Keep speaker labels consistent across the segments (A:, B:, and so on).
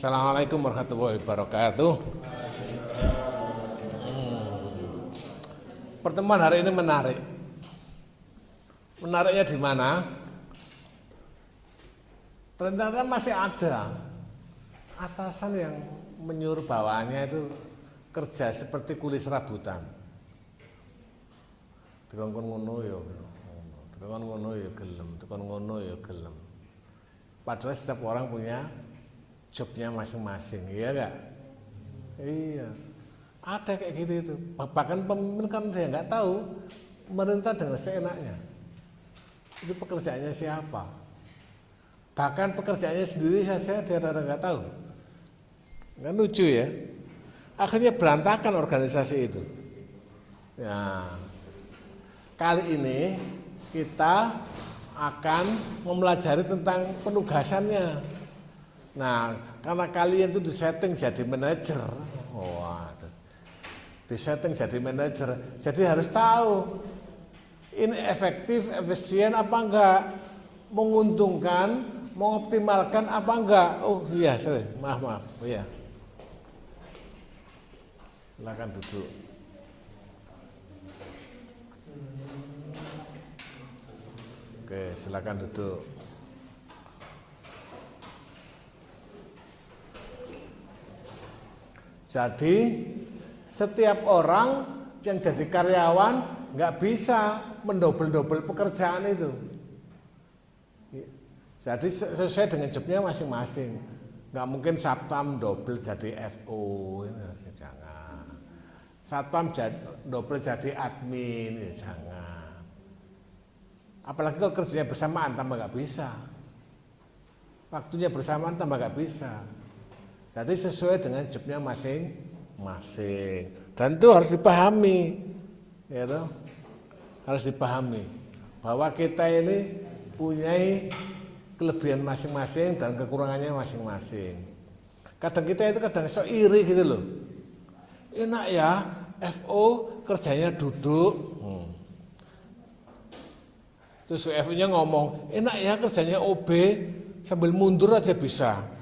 A: Assalamualaikum warahmatullahi wabarakatuh. Pertemuan hari ini menarik. Menariknya di mana? Ternyata masih ada atasan yang menyuruh bawahannya itu kerja seperti kulis serabutan. Tekan ngono ya, tekan ngono ya gelem, tekan ngono ya gelem. Padahal setiap orang punya jobnya masing-masing, iya enggak? Iya, ada kayak gitu itu. Bahkan pemimpin kan dia nggak tahu merintah dengan seenaknya. Itu pekerjaannya siapa? Bahkan pekerjaannya sendiri saja dia nggak tahu. Kan lucu ya. Akhirnya berantakan organisasi itu. Ya, kali ini kita akan mempelajari tentang penugasannya. Nah, karena kalian itu disetting jadi manajer, disetting jadi manajer, jadi harus tahu ini efektif, efisien apa enggak, menguntungkan, mengoptimalkan apa enggak. Oh iya, sorry, maaf, iya. Silakan duduk. Oke, silakan duduk. Jadi setiap orang yang jadi karyawan nggak bisa mendobel-dobel pekerjaan itu. Jadi sesuai dengan jobnya masing-masing. Nggak mungkin satpam dobel jadi FO, jangan. Satpam dobel jadi admin, jangan. Apalagi kalau kerjanya bersamaan tambah nggak bisa. Waktunya bersamaan tambah nggak bisa. Jadi sesuai dengan jobnya masing-masing. Dan itu harus dipahami, ya toh? Harus dipahami bahwa kita ini punya kelebihan masing-masing dan kekurangannya masing-masing. Kadang kita itu so iri gitu loh. Enak ya, FO kerjanya duduk. Terus FO-nya ngomong, enak ya kerjanya OB sambil mundur aja bisa.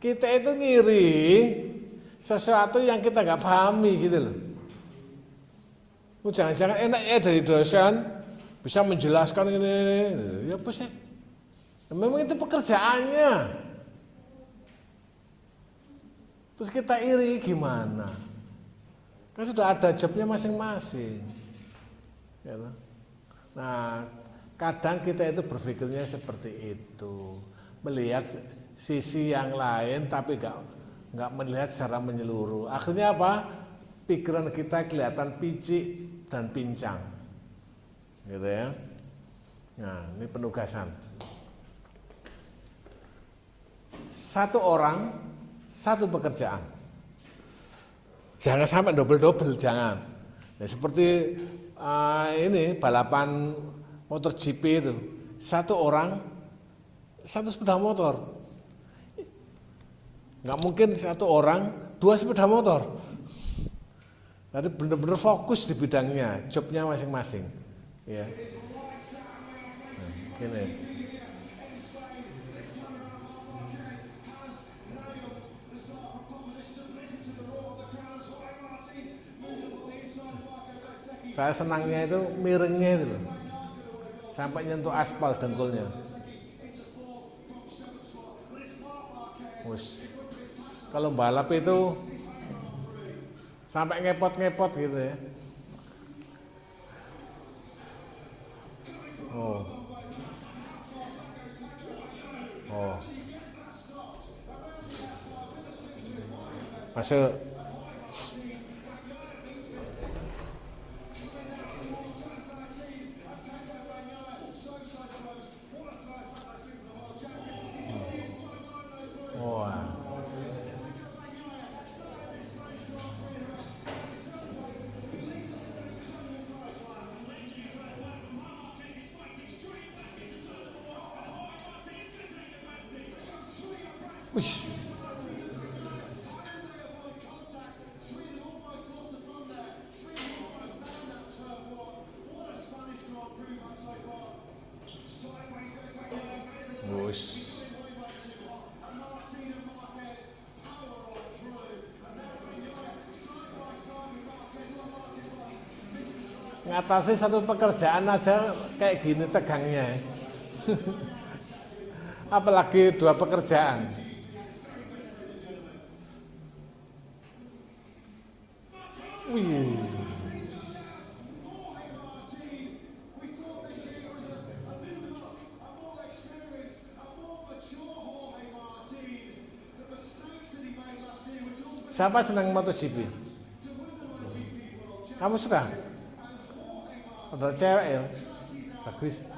A: Kita itu ngiri sesuatu yang kita nggak pahami gitu loh. Jangan-jangan enak ya dari dosen bisa menjelaskan ini, ya apa sih? Memang itu pekerjaannya. Terus kita iri gimana? Kan sudah ada jobnya masing-masing. Ya, nah, kadang kita itu berpikirnya seperti itu, melihat sisi yang lain tapi nggak melihat secara menyeluruh. Akhirnya apa? Pikiran kita kelihatan picik dan pincang, gitu ya. Nah, ini penugasan. Satu orang, satu pekerjaan. Jangan sampai double-double, jangan. Nah, seperti ini balapan motor GP itu, satu orang, satu sepeda motor. Nggak mungkin satu orang, dua sepeda motor. Jadi benar-benar fokus di bidangnya, jobnya masing-masing. Ya. Nah, gini. Saya senangnya itu miringnya itu loh. Sampai nyentuh aspal dengkulnya. Kalau balap itu sampai ngepot-ngepot gitu ya. Oh. Masuk. Wih. ngatasi satu pekerjaan aja kayak gini tegangnya. Apalagi 2 pekerjaan. Wih. Siapa senang MotoGP? Kamu suka? Atau cewek ya? Bagus.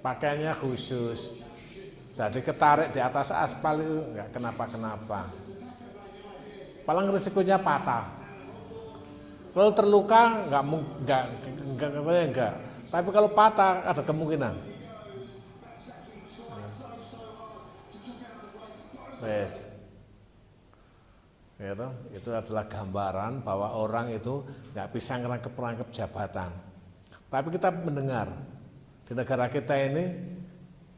A: Pakaiannya khusus. Jadi ketarik di atas aspal itu nggak kenapa-kenapa. Paling risikonya patah. Kalau terluka enggak. Tapi kalau patah ada kemungkinan. Wes. Gitu. Itu adalah gambaran bahwa orang itu nggak bisa ngerangkep jabatan. Tapi kita mendengar di negara kita ini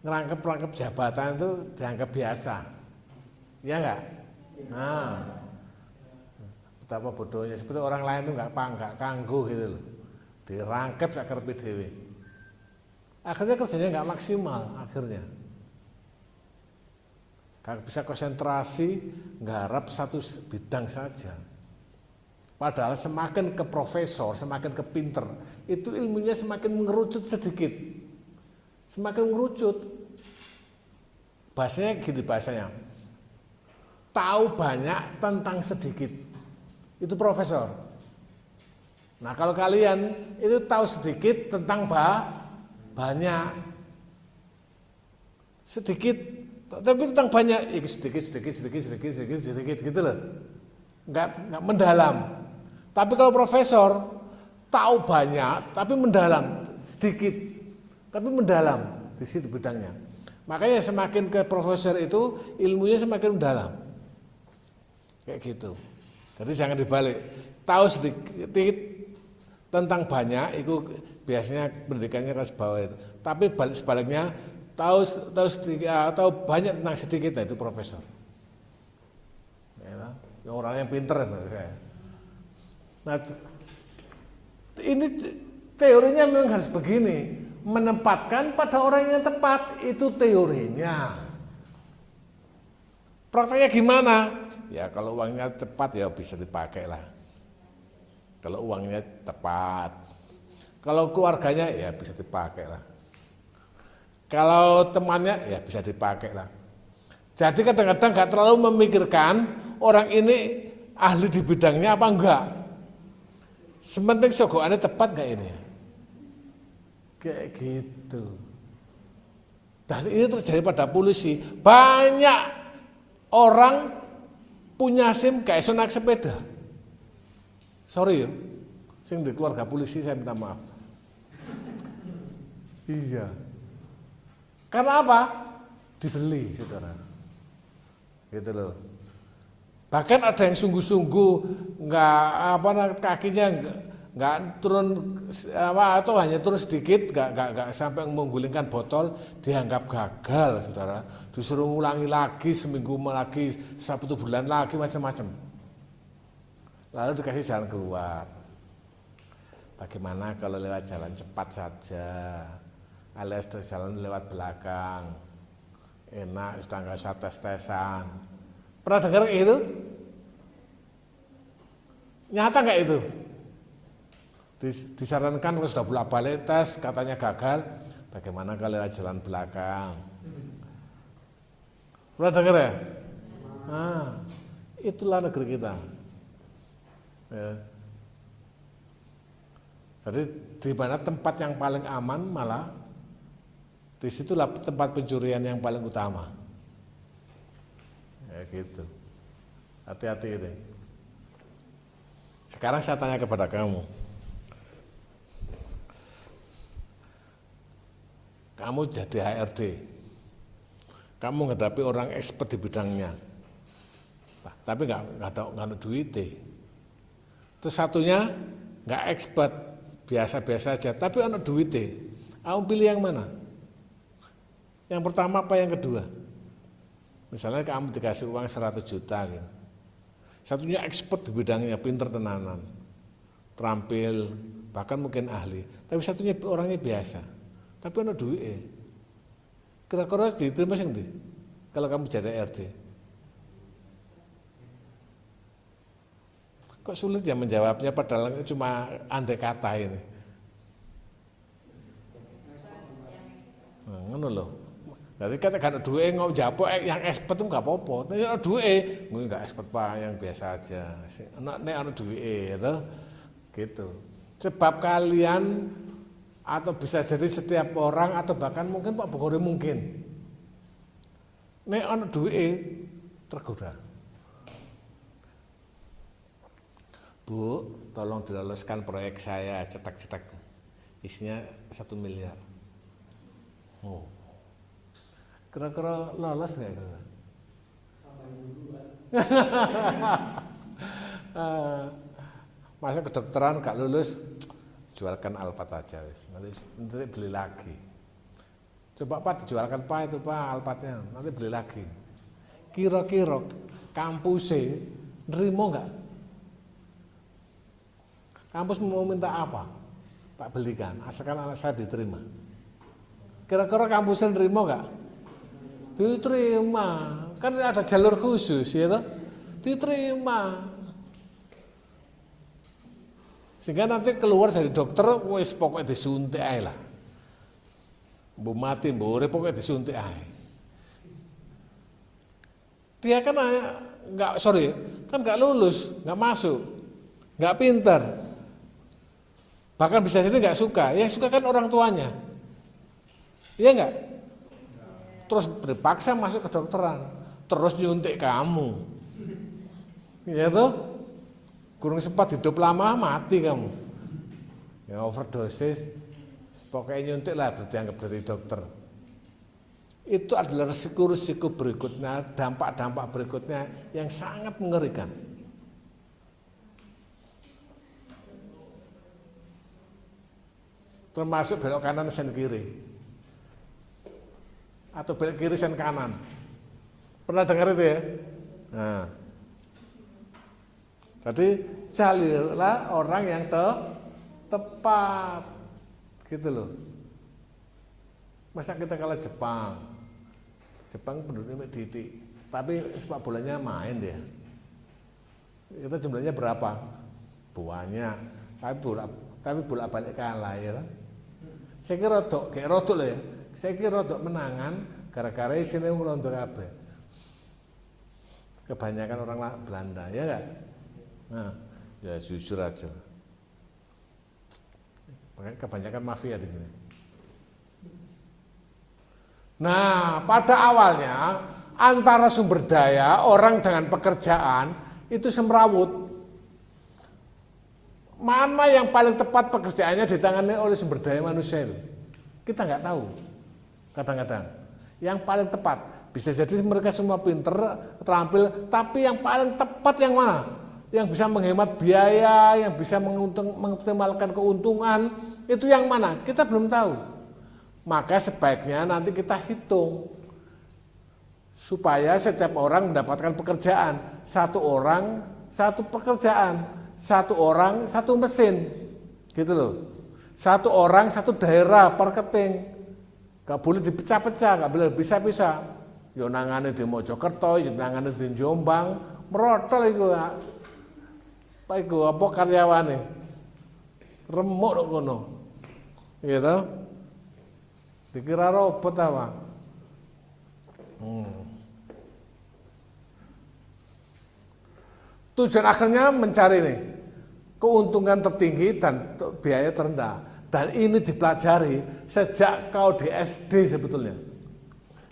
A: ngerangkep jabatan itu dianggap biasa. Iya enggak? Nah, betapa bodohnya, seperti orang lain itu nggak kanggu gitu loh, dirangkep sakerpe dhewe. Akhirnya kerjanya nggak maksimal, akhirnya nggak bisa konsentrasi, nggarap satu bidang saja. Padahal semakin ke profesor, semakin ke pinter, itu ilmunya semakin mengerucut sedikit, semakin mengerucut. Bahasanya gini bahasanya, tahu banyak tentang sedikit. Itu profesor. Nah kalau kalian itu tahu sedikit tentang banyak, sedikit, tapi tentang banyak, ya sedikit gitu loh, nggak mendalam. Tapi kalau profesor tahu banyak, tapi mendalam sedikit, tapi mendalam di situ bidangnya. Makanya semakin ke profesor itu ilmunya semakin mendalam, kayak gitu. Jadi jangan dibalik, tahu sedikit tentang banyak, itu biasanya pendidikannya kelas bawah itu. Tapi sebaliknya, tahu banyak tentang sedikit, itu profesor. Ya, orang yang pinter. Nah, ini teorinya memang harus begini, menempatkan pada orang yang tepat, itu teorinya. Prakteknya gimana? Ya kalau uangnya tepat ya bisa dipakai lah. Kalau uangnya tepat. Kalau keluarganya ya bisa dipakai lah. Kalau temannya ya bisa dipakai lah. Jadi kadang-kadang nggak terlalu memikirkan orang ini ahli di bidangnya apa enggak. Sementing sogokannya tepat nggak ini? Kayak gitu. Dan ini terjadi pada polisi. Banyak orang punya SIM gak iso naik sepeda. Sorry ya, sing di keluarga polisi saya minta maaf. Iya. Karena apa? Dibeli, saudara. Gitu loh. Bahkan ada yang sungguh-sungguh kakinya nggak turun atau hanya turun sedikit, nggak sampai menggulingkan botol, dianggap gagal, saudara. Disuruh ulangi lagi seminggu lagi, 1 bulan lagi, macam-macam. Lalu dikasih jalan keluar. Bagaimana kalau lewat jalan cepat saja, alias jalan lewat belakang, enak, sudah nggak usah tes-tesan. Pernah dengar itu? Nyata nggak itu? Disarankan kalau sudah bolak-balik tes, katanya gagal, bagaimana kalau lewat jalan belakang? Pernah dengar ya? Nah, itulah negeri kita. Ya. Jadi di mana tempat yang paling aman malah disitulah tempat pencurian yang paling utama. Ya gitu. Hati-hati ini. Sekarang saya tanya kepada kamu. Kamu jadi HRD. Kamu menghadapi orang expert di bidangnya. Nah, tapi nggak ada duit. Terus satunya nggak expert, biasa-biasa aja, tapi ana duwite. Kamu pilih yang mana? Yang pertama apa yang kedua? Misalnya kamu dikasih uang 100 juta gitu. Satunya expert di bidangnya, pinter tenanan, terampil, bahkan mungkin ahli. Tapi satunya orangnya biasa. Tapi ana duwite. Kira-kira diterima sing ndi? Kalau kamu jadi RD. Kok sulit ya menjawabnya padahal cuma andai kata ini. Nah, ngono lho. Jadi kan ada duwe njapuk yang expert itu enggak apa-apa. Nek ana duwe, enggak expert Pak, yang biasa aja. Nek ana duwe gitu. Gitu. Sebab kalian atau bisa jadi setiap orang atau bahkan mungkin Pak Bogor mungkin. Nek ana duwe tergoda. Bu, tolong diloloskan proyek saya, cetak-cetak. Isinya 1 miliar. Oh. Kira-kira lolos nggak itu? Masa kedokteran gak lulus, jualkan Alphard aja wis. Nanti beli lagi. Coba Pak dijualkan Pak itu Pak Alphardnya, nanti beli lagi. Kira-kira kampusnya nerimo nggak? Kampus mau minta apa? Tak belikan, asalkan anak saya diterima. Kira-kira kampusnya nerimo nggak? Diterima, kan ada jalur khusus ya toh? Diterima. Sehingga nanti keluar dari dokter, wis pokoknya disuntik ae lah. Bu mati, bu urip pokoknya disuntik ae. Dia kan kan nggak lulus, nggak masuk, nggak pintar. Bahkan bisa jadi nggak suka, yang suka kan orang tuanya, iya nggak? Terus terpaksa masuk ke dokteran, terus nyuntik kamu, ya tuh, kurang sempat hidup lama mati kamu, ya overdosis, pokoknya nyuntik lah dianggap dari dokter. Itu adalah risiko-risiko berikutnya, dampak-dampak berikutnya yang sangat mengerikan. Termasuk belok kanan sen kiri atau belok kiri sen kanan. Pernah dengar itu ya? Nah. Jadi carilah orang yang tepat gitu loh. Masa kita kalah Jepang penduduknya didik, tapi sepak bolanya main dia. Kita jumlahnya berapa? Banyak, tapi bolak-balik kalah ya. Saya kira rodok lah ya. Saya kira rodok menangan gara-gara isine ngelondo kabeh. Kebanyakan orang Belanda, ya enggak? Nah, ya jujur aja. Makanya kebanyakan mafia di sini. Nah, pada awalnya antara sumber daya orang dengan pekerjaan itu semrawut. Mana yang paling tepat pekerjaannya ditangani oleh sumber daya manusia itu? Kita nggak tahu. Kadang-kadang yang paling tepat bisa jadi mereka semua pinter, terampil, tapi yang paling tepat yang mana? Yang bisa menghemat biaya, yang bisa mengoptimalkan keuntungan, itu yang mana? Kita belum tahu. Maka sebaiknya nanti kita hitung supaya setiap orang mendapatkan pekerjaan. Satu orang, satu pekerjaan. Satu orang, satu mesin, gitu loh. Satu orang, satu daerah, marketing. Gak boleh dipecah-pecah, gak boleh bisa-bisa. Yo nangane di Mojokerto, yo nangane di Jombang, merotol itu. Apa karyawane? Remuk kok ngono. Gitu. Dikira robot apa? Tujuan akhirnya mencari nih keuntungan tertinggi dan biaya terendah. Dan ini dipelajari sejak kau di SD sebetulnya.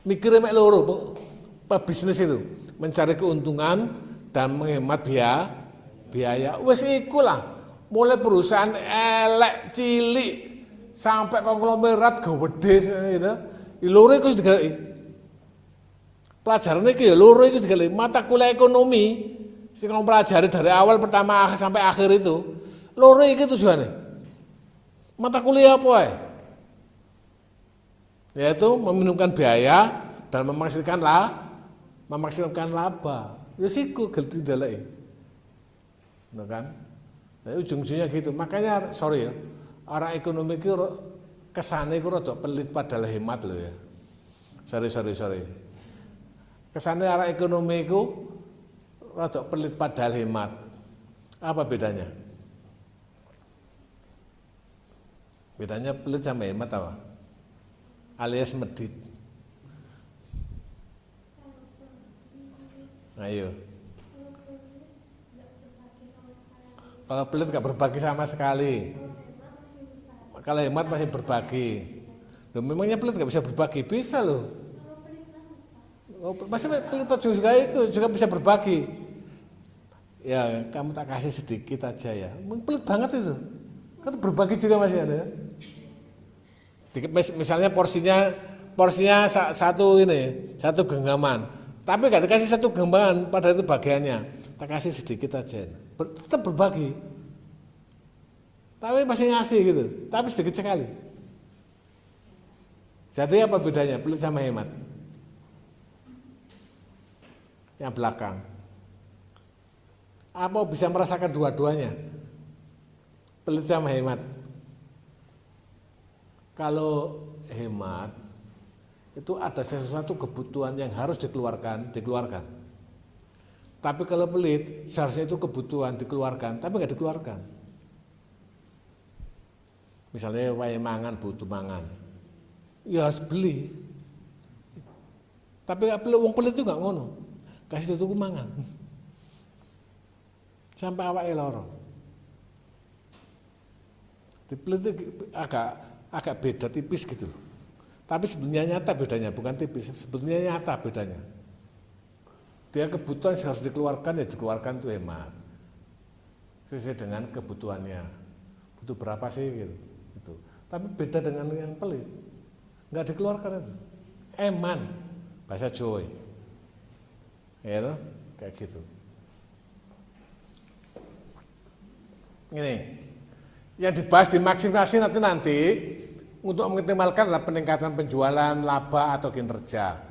A: Mikirnya mek loro pebisnis itu, mencari keuntungan dan menghemat biaya. Wes iku lah. Mulai perusahaan elek cilik sampai konglomerat gede gitu. Loro iku digaleki. Pelajaran iki ya loro iku digaleki. Mata kuliah ekonomi sing pelajari dari awal pertama sampai akhir itu, loro iki tujuane. Mata kuliah apa ya? Yaitu meminimumkan biaya dan memaksimalkan laba. Ya siku gelti delek. Nah kan? Nah, ujung-ujungnya gitu. Makanya sorry ya, orang ekonomi itu kesane itu rada pelit padahal hemat loh ya. Sorry. Kesane orang ekonomi itu rada pelit padahal hemat. Apa bedanya? Bedanya pelit sama hemat apa? Alias medit. Ayo. Kalau pelit nggak berbagi sama sekali. Kalau hemat masih berbagi. Loh, memangnya pelit nggak bisa berbagi? Bisa loh. Oh, masih pelit juga bisa berbagi. Ya, kamu tak kasih sedikit aja ya. Pelit banget itu. Kan berbagi juga masih ada. Misalnya porsinya satu genggaman. Tapi nggak dikasih satu genggaman, pada itu bagiannya. Tak kasih sedikit aja. Tetap berbagi. Tapi masih ngasih gitu. Tapi sedikit sekali. Jadi apa bedanya pelit sama hemat? Yang belakang. Apa bisa merasakan dua-duanya? Pelit sama hemat. Kalau hemat itu ada sesuatu kebutuhan yang harus dikeluarkan. Tapi kalau pelit, seharusnya itu kebutuhan dikeluarkan, tapi nggak dikeluarkan. Misalnya wae mangan butuh mangan, ya harus beli. Tapi wong pelit itu nggak ngono, kasih tuku mangan, sampai awake lara. Di pelit itu agak beda tipis gitu. Tapi sebenarnya nyata bedanya, bukan tipis, sebenarnya nyata bedanya. Dia kebutuhan harus dikeluarkan, ya dikeluarkan itu hemat. Sesuai dengan kebutuhannya. Butuh berapa sih gitu. Tapi beda dengan yang pelit. Enggak dikeluarkan itu. Eman, bahasa Jawa. Ya, kayak gitu. Ini yang dibahas dimaksimasi nanti untuk mengoptimalkan adalah peningkatan penjualan, laba atau kinerja.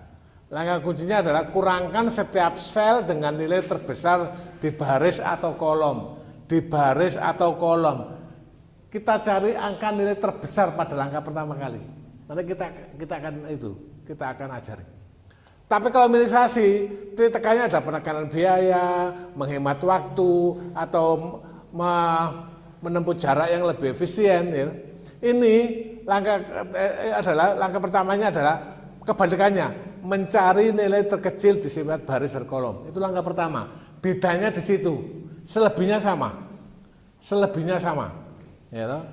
A: Langkah kuncinya adalah kurangkan setiap sel dengan nilai terbesar di baris atau kolom. Di baris atau kolom. Kita cari angka nilai terbesar pada langkah pertama kali. Nanti kita akan ajari. Tapi kalau minimalisasi, tekannya ada penekanan biaya, menghemat waktu, atau menempuh jarak yang lebih efisien. Ya. Ini langkah pertamanya adalah kebalikannya. Mencari nilai terkecil di setiap baris dan kolom. Itu langkah pertama. Bedanya di situ. Selebihnya sama. Ya toh?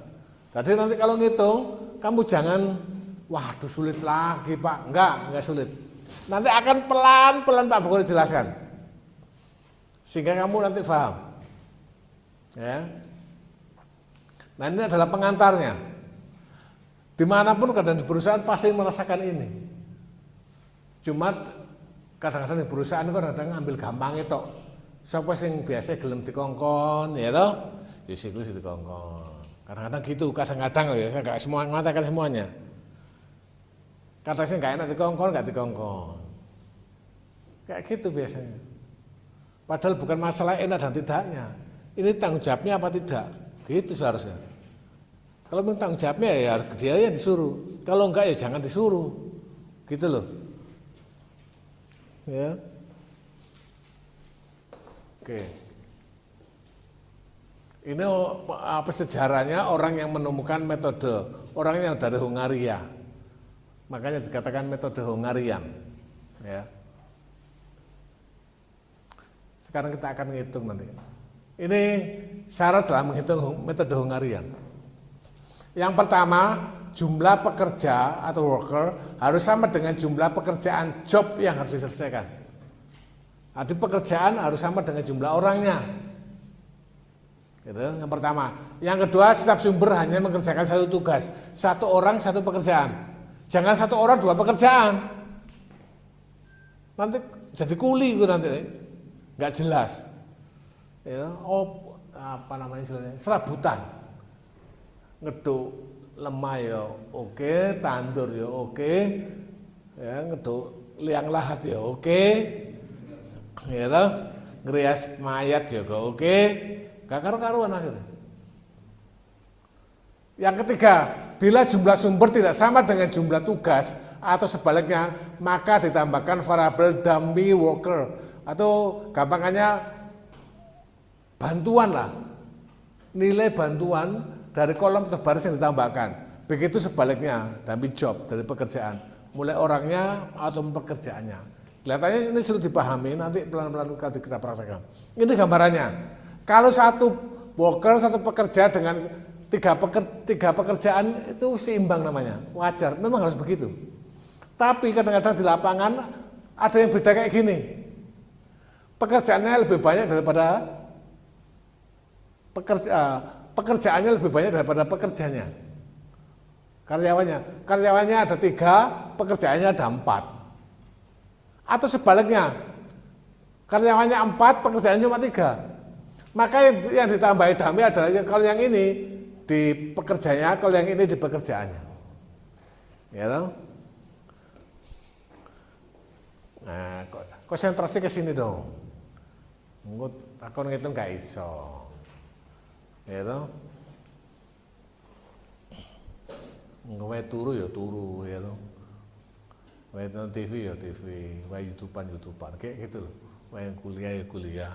A: Jadi nanti kalau ngitung, kamu jangan, waduh sulit lagi Pak. Enggak sulit. Nanti akan pelan-pelan Pak Bogor jelaskan. Sehingga kamu nanti paham. Ya. Nah ini adalah pengantarnya. Dimanapun kadang di perusahaan pasti merasakan ini. Cuma kadang-kadang di perusahaan itu kadang ambil gampang itu. Siapa sing biasa gelem dikongkon, ya toh? Ya siku sing dikongkon. Kadang-kadang gitu, kadang-kadang ya, saya enggak semua mengatakan semuanya. Kata sih enggak enak dikongkon, enggak dikongkon. Kayak gitu biasanya. Padahal bukan masalah enak dan tidaknya. Ini tanggung jawabnya apa tidak? Gitu seharusnya. Kalau memang tanggung jawabnya ya dia yang disuruh. Kalau enggak ya jangan disuruh. Gitu loh. Ya. Oke. Ini apa sejarahnya orang yang menemukan metode, orang yang dari Hungaria. Makanya dikatakan metode Hungarian. Ya. Sekarang kita akan menghitung nanti. Ini syarat dalam menghitung metode Hungarian. Yang pertama, jumlah pekerja atau worker harus sama dengan jumlah pekerjaan job yang harus diselesaikan. Jadi pekerjaan harus sama dengan jumlah orangnya. Gitu, yang pertama. Yang kedua, setiap sumber hanya mengerjakan satu tugas. Satu orang, satu pekerjaan. Jangan satu orang, dua pekerjaan. Nanti jadi kuli itu nanti. Nggak jelas. Ya, apa namanya istilahnya? Serabutan. ngeduk lemah ya oke, tandur ya oke, ya ngeduk liang lahat ya oke, ya toh, ngerias mayat juga oke, gak karu-karuan akhirnya. Yang ketiga, bila jumlah sumber tidak sama dengan jumlah tugas atau sebaliknya, maka ditambahkan variabel dummy worker atau gampangannya bantuan lah, nilai bantuan dari kolom terbaris yang ditambahkan. Begitu sebaliknya, dummy job dari pekerjaan, mulai orangnya atau pekerjaannya. Kelihatannya ini sulit dipahami, nanti pelan-pelan kita praktekkan. Ini gambarannya. Kalau satu worker, satu pekerja dengan tiga pekerjaan itu seimbang namanya, wajar, memang harus begitu. Tapi kadang-kadang di lapangan ada yang beda kayak gini. Pekerjaannya lebih banyak daripada pekerjaannya lebih banyak daripada pekerjanya. Karyawannya ada 3, pekerjaannya ada 4. Atau sebaliknya, karyawannya 4, pekerjaannya cuma 3. Maka yang ditambahi dummy adalah kalau yang ini di pekerjaannya, kalau yang ini di pekerjaannya. Ya toh? Nah, konsentrasi ke sini dong. Aku ngitung gak iso. Ya toh? Wae turu ya turu, ya toh. Wae nonton TV ya TV, wae YouTubean kayak gitu loh. Wae kuliah ya kuliah.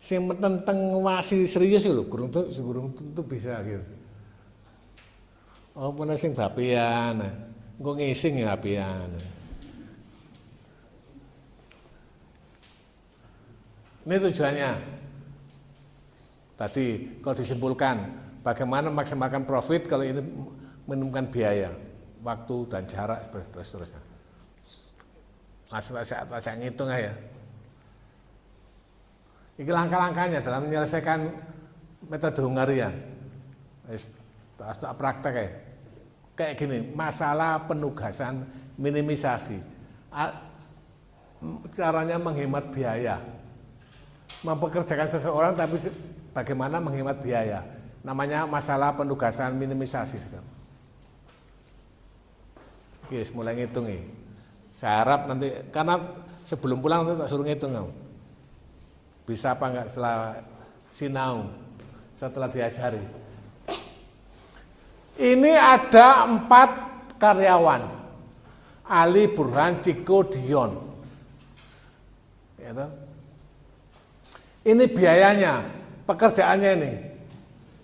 A: Sing tentang masih serius lho, gurung tentu bisa gitu. Oh, mana sing bapian. Engko ngising ya bapian. Ini tujuannya. Tadi kalau disimpulkan, bagaimana maksimalkan profit kalau ini menemukan biaya, waktu dan jarak seterusnya. Langsung saya ngitung ya. Ini langkah-langkahnya dalam menyelesaikan metode Hungarian. Tak praktek ya. Kayak gini, masalah penugasan minimisasi. Caranya menghemat biaya. Mempekerjakan seseorang tapi bagaimana menghemat biaya. Namanya masalah penugasan minimisasi. Oke, mulai ngitung nih. Saya harap nanti, karena sebelum pulang nanti tak suruh ngitung kamu. Bisa apa enggak setelah sinau, setelah diajari. Ini ada 4 karyawan. Ali, Burhan, Ciko, Dion. Ya toh? Ini biayanya, pekerjaannya ini.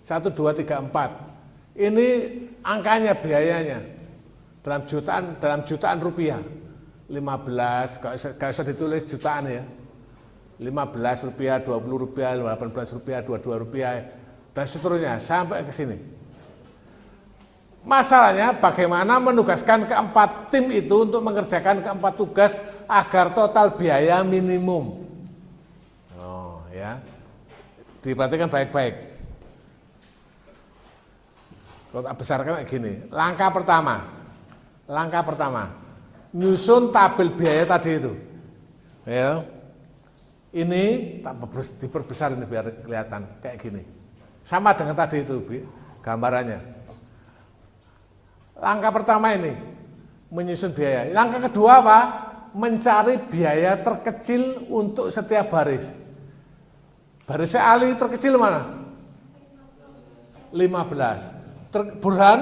A: 1, 2, 3, 4. Ini angkanya biayanya. Dalam jutaan rupiah. 15, gak usah ditulis jutaan ya. 15 rupiah, 20 rupiah, 18 rupiah, 22 rupiah, dan seterusnya sampai ke sini. Masalahnya bagaimana menugaskan ke-4 tim itu untuk mengerjakan ke-4 tugas agar total biaya minimum. Oh ya, diperhatikan baik-baik. Kalau besarkan kayak gini. Langkah pertama, nyusun tabel biaya tadi itu. Ya. Ini diperbesar ini biar kelihatan kayak gini. Sama dengan tadi itu gambarannya. Langkah pertama ini menyusun biaya. Langkah kedua apa? Mencari biaya terkecil untuk setiap baris. Barisnya Ali terkecil mana? 15. Burhan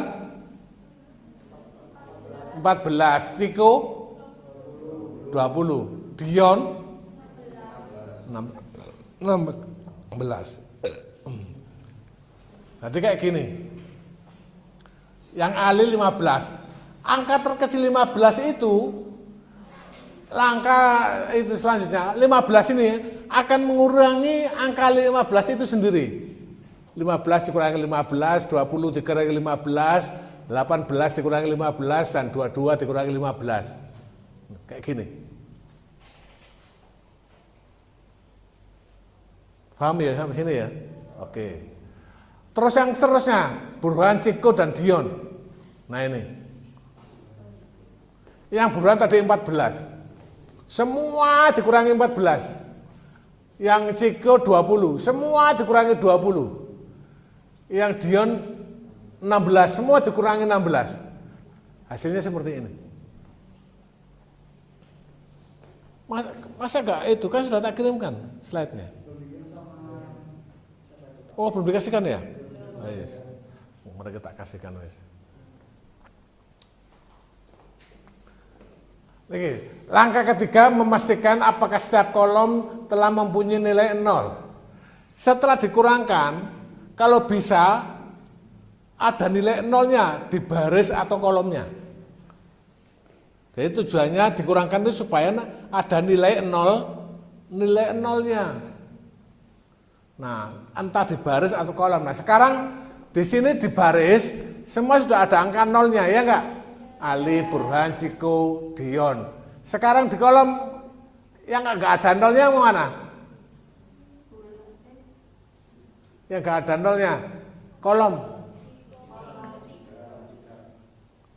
A: 14. Ciko 20. Dion 16. Nanti kayak gini. Yang Ali 15. Angka terkecil 15 itu, langkah itu selanjutnya, 15 ini akan mengurangi angka 15 itu sendiri. 15 dikurangi 15, 20 dikurangi 15, 18 dikurangi 15, dan 22 dikurangi 15. Kayak gini. Paham ya sampai sini ya? Oke. Terus yang seterusnya, Burhan, Ciko, dan Dion. Nah ini. Yang Burhan tadi 14. Semua dikurangi 14. Yang Ciko 20. Semua dikurangi 20. Yang Dion 16, semua dikurangi 16. Hasilnya seperti ini. Masa enggak itu kan sudah tak kirimkan slide-nya. Oh, belum dikasihkan ya? Oh, yes. Mereka tak kasihkan wes. Lagi, langkah ketiga memastikan apakah setiap kolom telah mempunyai nilai 0. Setelah dikurangkan, kalau bisa ada nilai 0-nya di baris atau kolomnya. Jadi tujuannya dikurangkan itu supaya ada nilai 0, nilai 0-nya. Nah, entah di baris atau kolom. Nah, sekarang di sini di baris semua sudah ada angka 0-nya, ya enggak? Ali, Burhan, Ciko, Dion. Sekarang di kolom yang enggak ada 0-nya mana? Yang enggak ada 0-nya. Kolom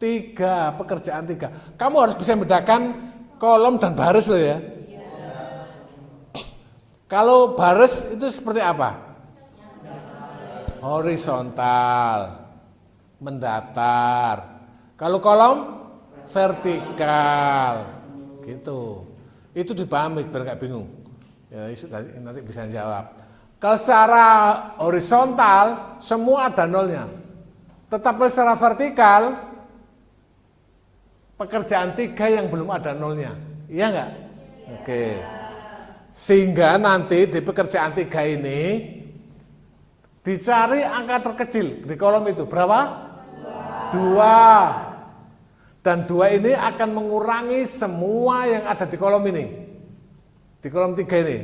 A: 3, pekerjaan 3. Kamu harus bisa membedakan kolom dan baris loh ya. Kalau baris itu seperti apa? Horizontal, mendatar. Kalau kolom vertikal, gitu. Itu dipahami biar nggak bingung. Ya, nanti bisa jawab. Kalau secara horizontal semua ada 0-nya. Tetapi secara vertikal pekerjaan 3 yang belum ada 0-nya. Iya nggak? Oke. Sehingga nanti di pekerjaan 3 ini dicari angka terkecil di kolom itu. Berapa? 2. Dan 2 ini akan mengurangi semua yang ada di kolom ini. Di kolom 3 ini.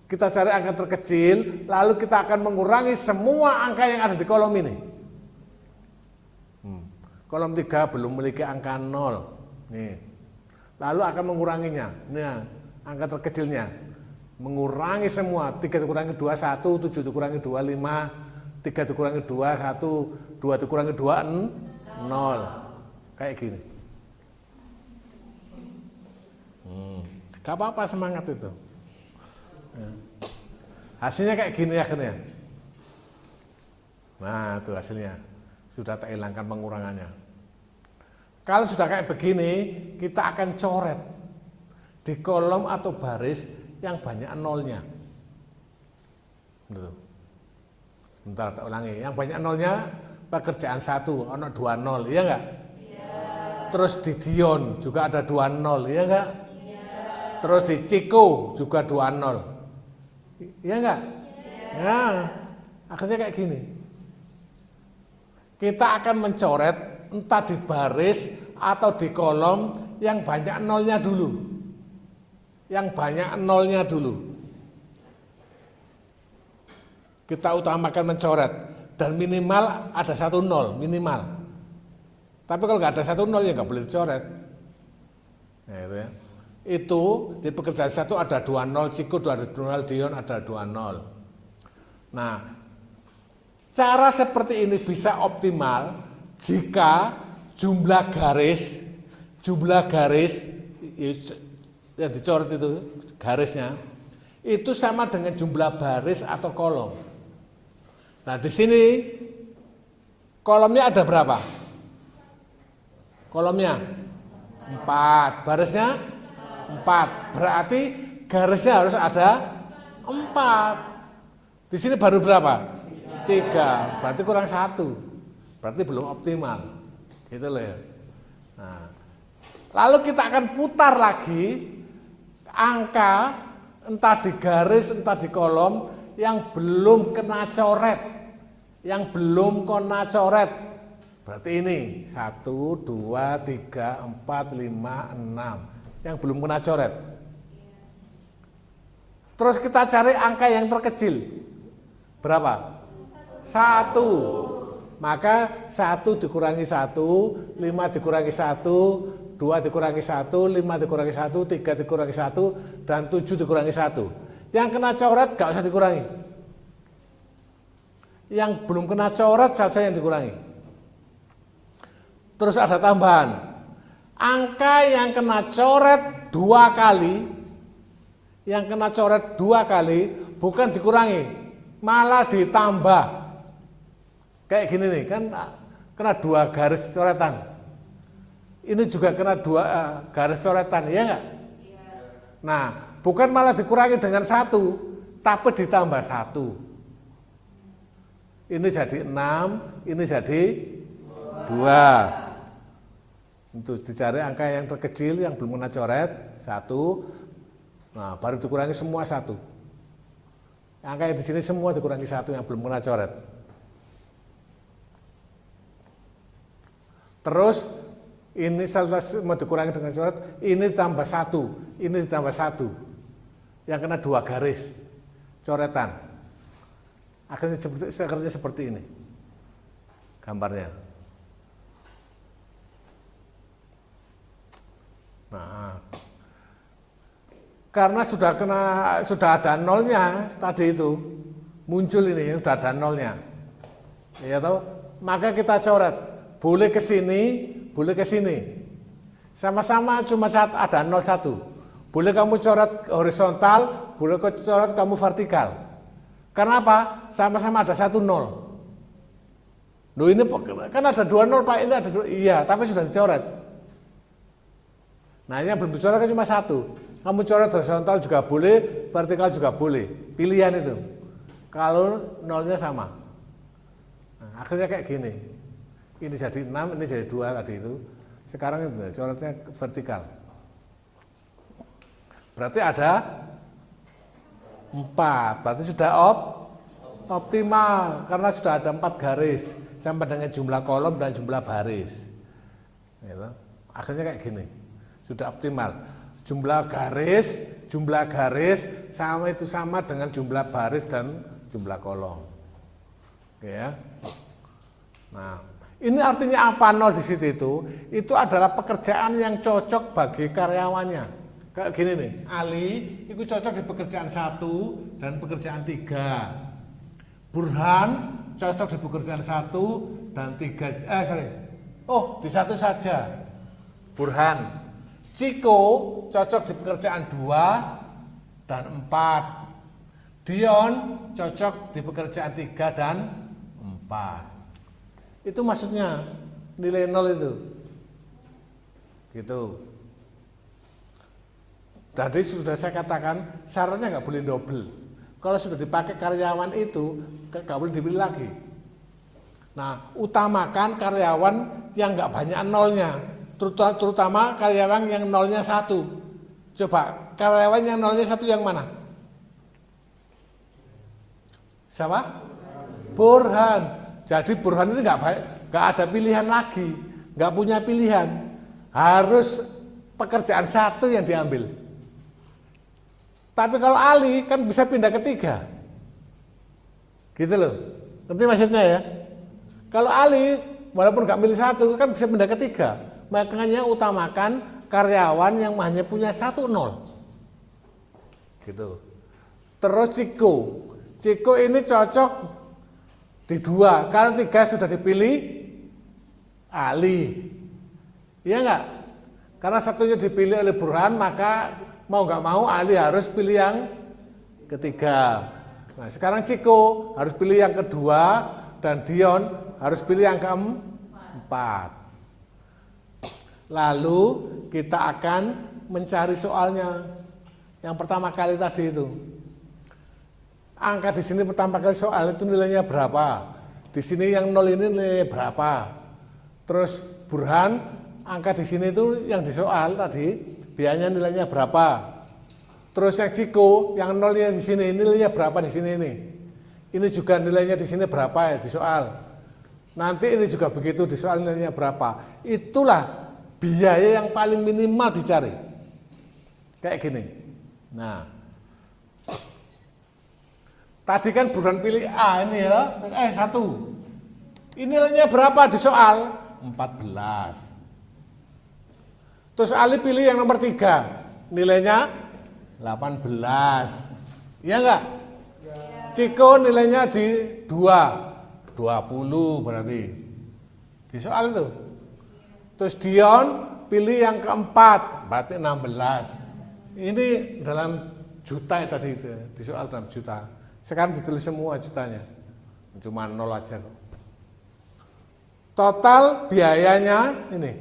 A: Kita cari angka terkecil, lalu kita akan mengurangi semua angka yang ada di kolom ini. Kolom 3 belum memiliki angka 0. Nih. Lalu akan menguranginya. Nah, angka terkecilnya. Mengurangi semua. 3 dikurangi 2, 1, 7 dikurangi 2, 5, 3 dikurangi 2, 1, 2 dikurangi 2, 0. Kayak gini. Gak apa-apa, semangat itu. Hasilnya kayak gini akhirnya. Nah, itu hasilnya. Sudah tak hilangkan pengurangannya. Kalau sudah kayak begini, kita akan coret di kolom atau baris yang banyak 0-nya. Sebentar, tak ulangi. Yang banyak 0-nya pekerjaan 1, ada 2 0, iya enggak? Terus di Dion juga ada 2-0, iya enggak? Terus di Ciko juga 2-0, iya enggak? Nah, akhirnya kayak gini. Kita akan mencoret entah di baris atau di kolom yang banyak 0-nya dulu. Yang banyak 0-nya dulu. Kita utamakan mencoret dan minimal ada 1 0, minimal. Tapi kalau nggak ada 1 0 ya nggak boleh dicoret. Nah, itu ya. Itu di pekerjaan 1 ada 2 0, Ciko ada 2 0, Dion ada 2 0. Nah, cara seperti ini bisa optimal jika jumlah garis yang dicoret itu garisnya itu sama dengan jumlah baris atau kolom. Nah, di sini kolomnya ada berapa? Kolomnya 4, barisnya 4. Berarti garisnya harus ada 4. Di sini baru berapa? 3. Berarti kurang 1. Berarti belum optimal. Gitu loh ya. Nah, lalu kita akan putar lagi angka entah di garis entah di kolom yang belum kena coret. Yang belum kena coret. Berarti ini 1, 2, 3, 4, 5, 6 yang belum kena coret. Terus kita cari angka yang terkecil. Berapa? 1. Maka 1 dikurangi 1, 5 dikurangi 1, 2 dikurangi 1, 5 dikurangi 1, 3 dikurangi 1, dan 7 dikurangi 1. Yang kena coret gak usah dikurangi. Yang belum kena coret saja yang dikurangi. Terus ada tambahan. Angka yang kena coret 2 kali, yang kena coret 2 kali bukan dikurangi, malah ditambah. Kayak gini nih, kan kena 2 garis coretan. Ini juga kena 2 garis coretan, ya enggak? Nah, bukan malah dikurangi dengan 1, tapi ditambah 1. Ini jadi 6, ini jadi 2. Untuk dicari angka yang terkecil yang belum kena coret, 1. Nah, baru dikurangi semua 1. Angka yang di sini semua dikurangi 1 yang belum kena coret. Terus ini setelah mau dikurangi dengan coret, ini tambah 1, ini ditambah 1. Yang kena 2 garis coretan. Akhirnya seperti ini gambarnya. Nah, karena sudah ada nolnya tadi itu, muncul ini sudah ada nolnya, ya tahu, maka kita coret, boleh ke sini, boleh ke sini, sama-sama cuma ada 01, boleh kamu coret horizontal, boleh coret kamu vertikal, karena apa? Sama-sama ada 1 0. Loh ini kan ada 2 0 Pak, ini ada 2, iya, tapi sudah dicoret. Nah yang belum dicoret kan cuma 1. Kamu coret horizontal juga boleh, vertikal juga boleh. Pilihan itu. Kalau nolnya sama. Nah, akhirnya kayak gini. Ini jadi 6, ini jadi 2 tadi itu. Sekarang itu coretnya vertikal. Berarti ada 4. Berarti sudah optimal. Karena sudah ada 4 garis. Sampai dengan jumlah kolom dan jumlah baris. Gitu. Akhirnya kayak gini. Sudah optimal. Jumlah garis sama dengan jumlah baris dan jumlah kolom. Oke ya. Nah, ini artinya apa nol di situ itu adalah pekerjaan yang cocok bagi karyawannya. Kayak gini nih, Ali itu cocok di pekerjaan 1 dan pekerjaan 3. Burhan cocok di pekerjaan 1 dan 3. Di 1 saja. Burhan. Ciko cocok di pekerjaan 2 dan 4. Dion cocok di pekerjaan 3 dan 4. Itu maksudnya nilai 0 itu. Gitu. Tadi sudah saya katakan syaratnya nggak boleh double. Kalau sudah dipakai karyawan itu nggak boleh dipilih lagi. Nah, utamakan karyawan yang nggak banyak nolnya. Terutama karyawan yang nolnya 1. Coba, karyawan yang nolnya 1 yang mana? Siapa? Burhan. Jadi Burhan itu nggak ada pilihan lagi, nggak punya pilihan. Harus pekerjaan 1 yang diambil. Tapi kalau Ali kan bisa pindah ke 3. Gitu loh. Ngerti maksudnya ya? Kalau Ali walaupun nggak milih 1 kan bisa pindah ke 3. Makanya utamakan karyawan yang hanya punya 1 0. Gitu. Terus Ciko ini cocok di 2, karena 3 sudah dipilih Ali. Iya enggak? Karena 1-nya dipilih oleh Burhan, maka mau nggak mau Ali harus pilih yang ketiga. Nah, sekarang Ciko harus pilih yang kedua dan Dion harus pilih yang keempat. Lalu kita akan mencari soalnya. Yang pertama kali tadi itu. Angka di sini pertama kali soal itu nilainya berapa? Di sini yang 0 ini nilainya berapa? Terus Burhan angka di sini itu yang disoal tadi biayanya nilainya berapa? Terus yang Ciko yang 0-nya di sini nilainya berapa di sini ini? Ini juga nilainya di sini berapa ya di soal? Nanti ini juga begitu di soal nilainya berapa? Itulah biaya yang paling minimal dicari. Kayak gini. Nah, tadi kan Burhan pilih A ini ya, 1. Ini nilainya berapa di soal? 14. Terus Ali pilih yang nomor 3. Nilainya 18. Iya enggak? Ya. Ciko nilainya di 2. 20 berarti. Di soal itu. Terus Dion pilih yang keempat, berarti 16. Ini dalam juta ya tadi itu, di soal dalam juta. Sekarang ditulis semua jutanya, cuma 0 aja kok. Total biayanya ini,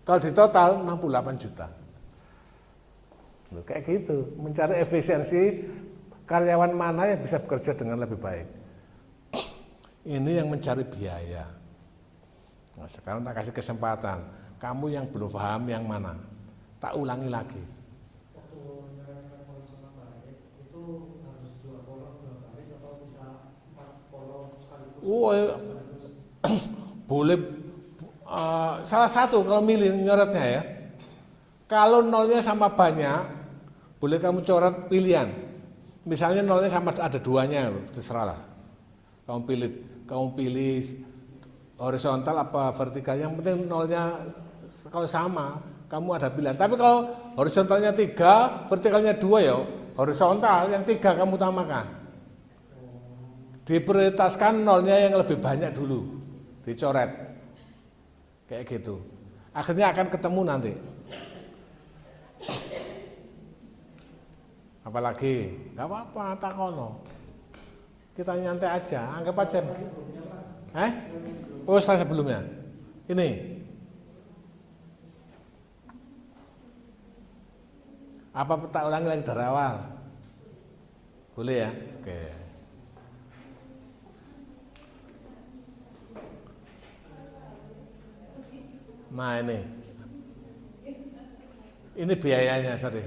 A: kalau di total 68 juta. Loh, kayak gitu, mencari efisiensi karyawan mana yang bisa bekerja dengan lebih baik. Ini yang mencari biaya. Nah, sekarang tak kasih kesempatan, kamu yang belum paham yang mana, tak ulangi lagi.
B: Waktu menyerahkan kolom sama baris, itu harus 2 kolom 2 baris atau bisa 4 kolom sekaligus?
A: Boleh salah satu kalau milih nyoretnya ya. Kalau nolnya sama banyak, boleh kamu coret pilihan. Misalnya nolnya sama ada 2-nya, terserahlah. Kamu pilih horizontal apa vertikal, yang penting nolnya kalau sama, kamu ada pilihan. Tapi kalau horizontalnya 3, vertikalnya 2 ya, horizontal yang 3 kamu utamakan. Diprioritaskan nolnya yang lebih banyak dulu, dicoret. Kayak gitu. Akhirnya akan ketemu nanti. Apalagi, nggak apa-apa, takono. Kita nyantai aja, anggap aja. Oh, setelah sebelumnya. Ini. Apa tak ulangi lagi dari awal? Boleh ya? Oke. Nah ini biayanya, sorry.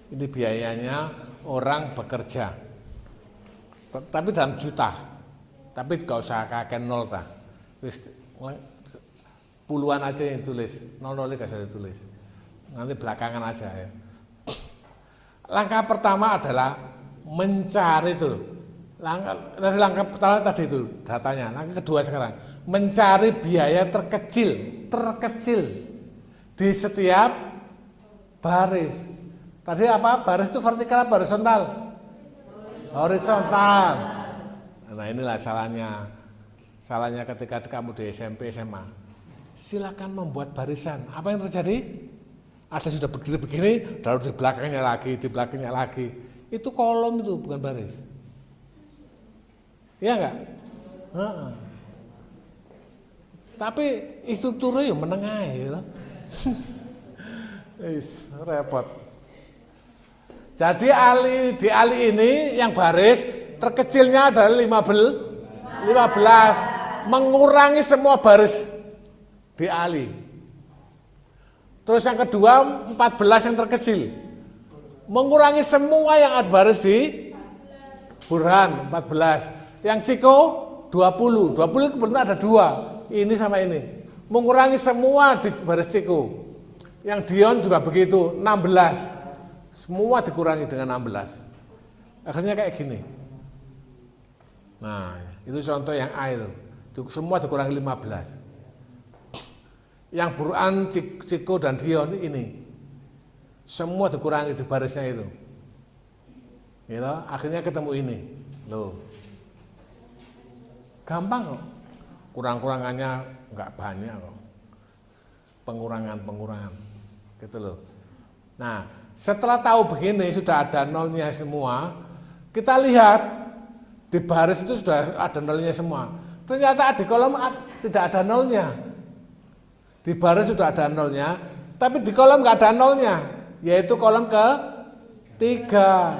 A: Ini biayanya orang bekerja, tapi dalam juta, tapi gak usah kakek nol ta, puluhan aja yang tulis, nol gak usah ditulis, nanti belakangan aja ya. Langkah pertama adalah mencari itu, langkah pertama tadi itu datanya, langkah kedua sekarang mencari biaya terkecil di setiap baris. Tadi apa? Baris itu vertikal apa horizontal? Horizontal. Nah inilah salahnya ketika kamu di SMP, SMA. Silakan membuat barisan. Apa yang terjadi? Ada sudah berdiri begini, lalu di belakangnya lagi. Itu kolom itu, bukan baris. Iya enggak? Tapi strukturnya menengah ya. Repot. Jadi di ali ini yang baris terkecilnya adalah 15, mengurangi semua baris di ali. Terus yang kedua 14 yang terkecil, mengurangi semua yang ada baris di Burhan 14. Yang Ciko 20 kebetulan ada 2, ini sama ini. Mengurangi semua di baris Ciko. Yang Dion juga begitu 16. Semua dikurangi dengan 16. Akhirnya kayak gini. Nah, itu contoh yang A itu. Semua dikurangi 15. Yang Burhan, Ciko dan Dion ini. Semua dikurangi di barisnya itu. Gitu, akhirnya ketemu ini. Loh. Gampang kok. Kurang-kurangannya enggak banyak kok. Pengurangan. Gitu loh. Nah, setelah tahu begini, sudah ada nolnya semua, kita lihat di baris itu sudah ada nolnya semua. Ternyata di kolom tidak ada nolnya. Di baris sudah ada nolnya, tapi di kolom nggak ada nolnya, yaitu kolom ketiga.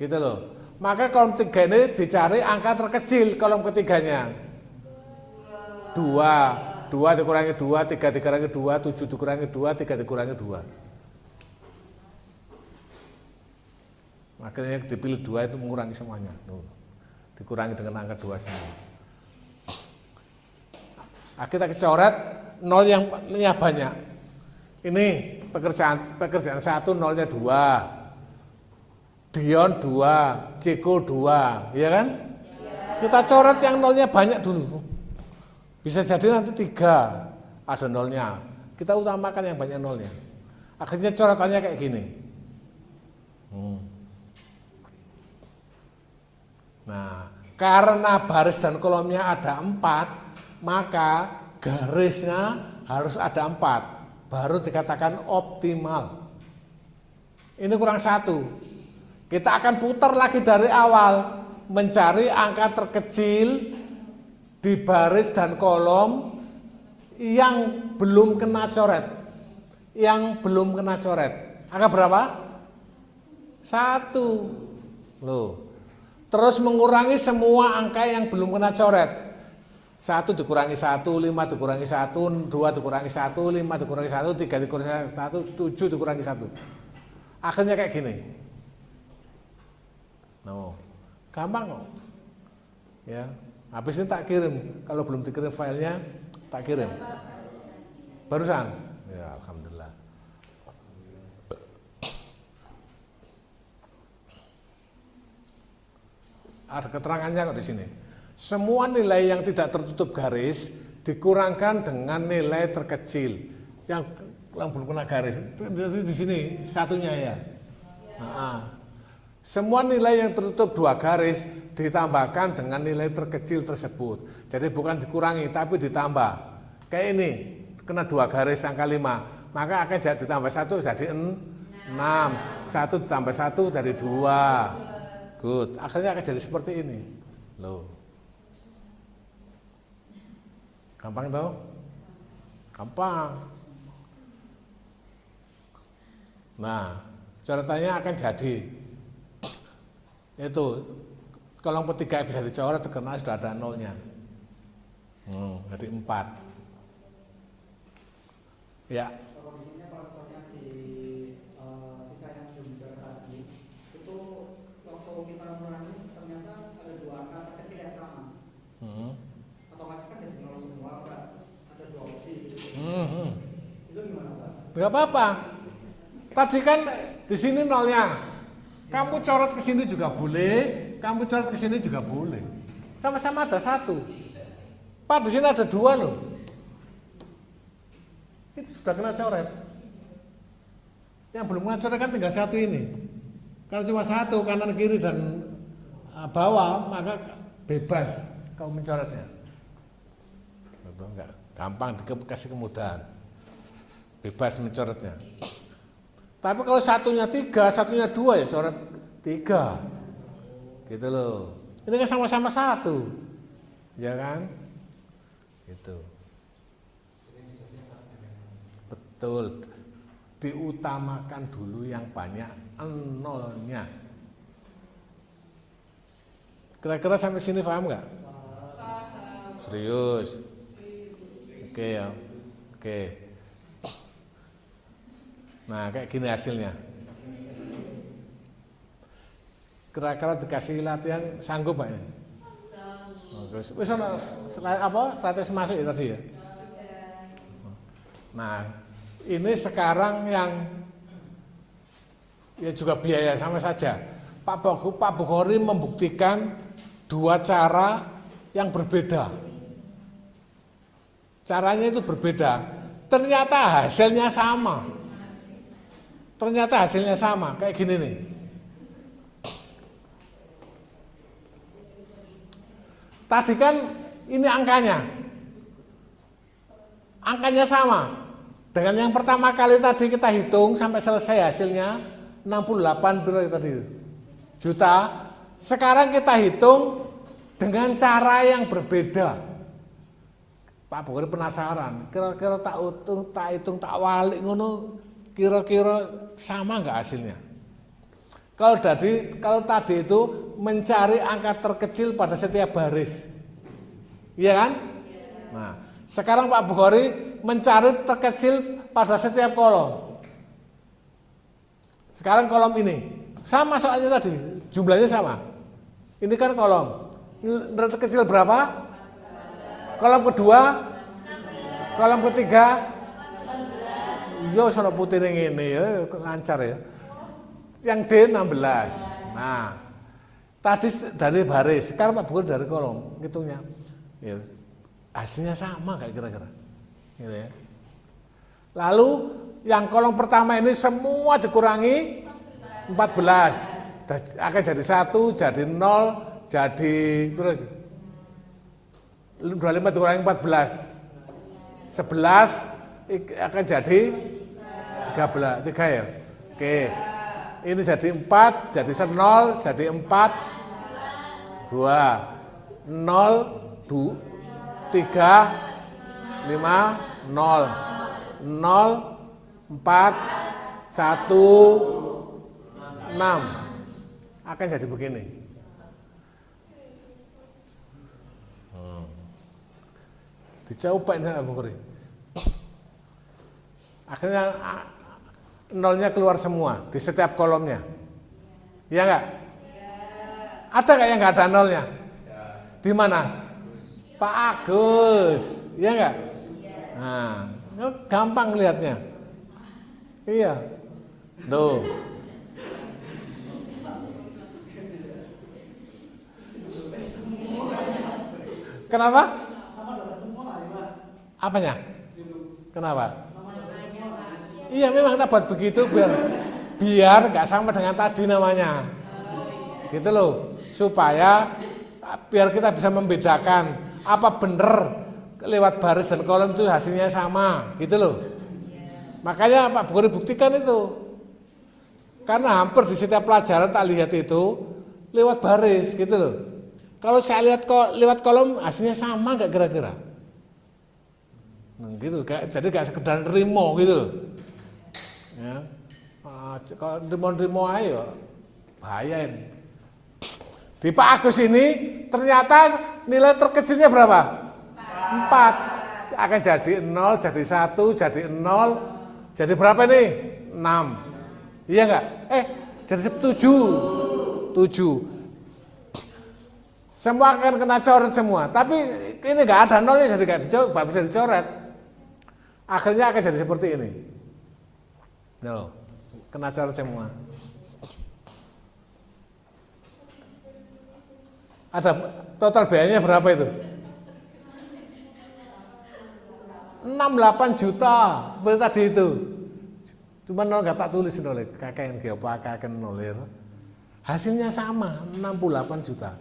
A: Gitu loh. Maka kolom 3 ini dicari angka terkecil kolom ketiganya. 2 dikurangi 2, 3 dikurangi 2, 7 dikurangi 2, 3 dikurangi 2. Akhirnya dipilih 2 itu mengurangi semuanya. Dikurangi dengan angka 2 semua. Kita coret nol yang banyak. Ini pekerjaan 1 nolnya 2. Dion 2, Ciko 2, ya kan? Kita coret yang nolnya banyak dulu. Bisa jadi nanti 3 ada nolnya. Kita utamakan yang banyak nolnya. Akhirnya coretannya kayak gini. Nah, karena baris dan kolomnya ada 4, maka garisnya harus ada 4, baru dikatakan optimal. Ini kurang 1. Kita akan putar lagi dari awal, mencari angka terkecil di baris dan kolom yang belum kena coret. Yang belum kena coret. Angka berapa? 1. Loh. Terus mengurangi semua angka yang belum kena coret. 1 dikurangi 1, 5 dikurangi 1, 2 dikurangi 1, 5 dikurangi 1, 3 dikurangi 1, 7 dikurangi 1. Akhirnya kayak gini. No, gampang kok. Ya, habis ini tak kirim. Kalau belum dikirim filenya, tak kirim. Barusan. Ya, alhamdulillah. Ada keterangannya kok di sini. Semua nilai yang tidak tertutup garis dikurangkan dengan nilai terkecil yang belum kena garis. Jadi di sini satunya ya. Semua nilai yang tertutup 2 garis ditambahkan dengan nilai terkecil tersebut. Jadi bukan dikurangi tapi ditambah. Kayak ini kena 2 garis angka 5, maka akan jadi ditambah 1 jadi 6. 1 ditambah 1 jadi 2. Good. Akhirnya akan jadi seperti ini. Loh. Gampang toh? Gampang. Nah, coretannya akan jadi itu kolom ketiga bisa dicoret karena sudah ada nolnya. Jadi 4. Ya.
B: Kondisinya kalau misalnya di sisa yang belum dicoret tadi, itu waktu kita mengurangi ternyata ada 2 angka kecil yang sama. Otomatis kan jadi 0 semua, Pak. Ada 2 opsi. Itu gimana, Pak?
A: Enggak apa-apa. Tadi kan di sini nolnya. Kamu coret ke sini juga boleh, kamu coret ke sini juga boleh. Sama-sama ada 1. Pak, di sini ada 2 loh. Itu sudah kena coret. Yang belum kena coret kan tinggal 1 ini. Kalau cuma 1 kanan kiri dan bawah, maka bebas kamu mencoretnya. Betul enggak? Gampang dikasih kemudahan. Bebas mencoretnya. Tapi kalau satunya 3, satunya 2 ya coret 3. Gitu loh. Ini kan sama-sama 1. Ya kan? Gitu. Betul. Diutamakan dulu yang banyak nolnya. Kira-kira sampai sini paham nggak? Serius? Oke ya. Oke. Nah, kayak gini hasilnya. Kira-kira dikasih latihan sanggup Pak ini? Wis ana apa? Status masuk ya tadi ya. Nah, ini sekarang yang ya juga biaya sama saja. Pak Bukhari membuktikan 2 cara yang berbeda. Caranya itu berbeda. Ternyata hasilnya sama. Kayak gini nih. Tadi kan ini angkanya sama. Dengan yang pertama kali tadi kita hitung sampai selesai hasilnya 68 berapa tadi? Juta. Sekarang kita hitung dengan cara yang berbeda. Pak Bukhari penasaran, kira-kira tak hitung tak walik ngono, kira-kira sama nggak hasilnya? Kalau tadi itu mencari angka terkecil pada setiap baris, iya kan? Nah, sekarang Pak Bukhari mencari terkecil pada setiap kolom. Sekarang kolom ini sama soalnya tadi, jumlahnya sama. Ini kan kolom, ini terkecil berapa? Kolom kedua, kolom ketiga. Yo sono putih ini ya lancar ya. Yang D 16. Nah, tadi dari baris, sekarang Pak Bukhari dari kolom, hitungnya. Ya, hasilnya sama kayak kira-kira. Gitu ya. Lalu yang kolom pertama ini semua dikurangi 14. Akan jadi 1, jadi 0, jadi 25 dikurangi 14. 11 akan jadi 3 ya. Oke. Ini jadi 4, jadi 0, jadi 4, 2, 0, 3, 5, 0, 0, 4, 1, 6. Akan jadi begini. Dicoba ini Bung Kuri. Akhirnya nolnya keluar semua di setiap kolomnya. Iya enggak? Ada enggak yang enggak ada nolnya? Di mana? Pak Agus. Iya enggak? Nah, gampang lihatnya. Iya. Tuh. Kenapa? Apanya? Kenapa? Iya memang kita buat begitu biar nggak sama dengan tadi namanya, gitu loh, supaya biar kita bisa membedakan apa bener lewat baris dan kolom itu hasilnya sama, gitu loh. Makanya Pak Bukuri buktikan itu, karena hampir di setiap pelajaran tak lihat itu lewat baris, gitu loh. Kalau saya lihat lewat kolom hasilnya sama nggak kira-kira? Nah, gitu, jadi gak sekedar nerimo gitu loh. Ya. Kalau nerimo ayo bahayain. Di Pak Agus ini ternyata nilai terkecilnya berapa? 4. Akan jadi 0, jadi 1, jadi 0. Jadi berapa nih? 6. Iya enggak? Jadi 7. Semua akan kena coret semua. Tapi ini enggak ada nolnya, jadi enggak bisa dicoret. Akhirnya akan jadi seperti ini. No, kena coret semua. Ada total biayanya berapa itu? 68 juta seperti tadi itu. Cuma nol nggak tak tulis nol, kakek geopa kakek nolir. Hasilnya sama 68 juta.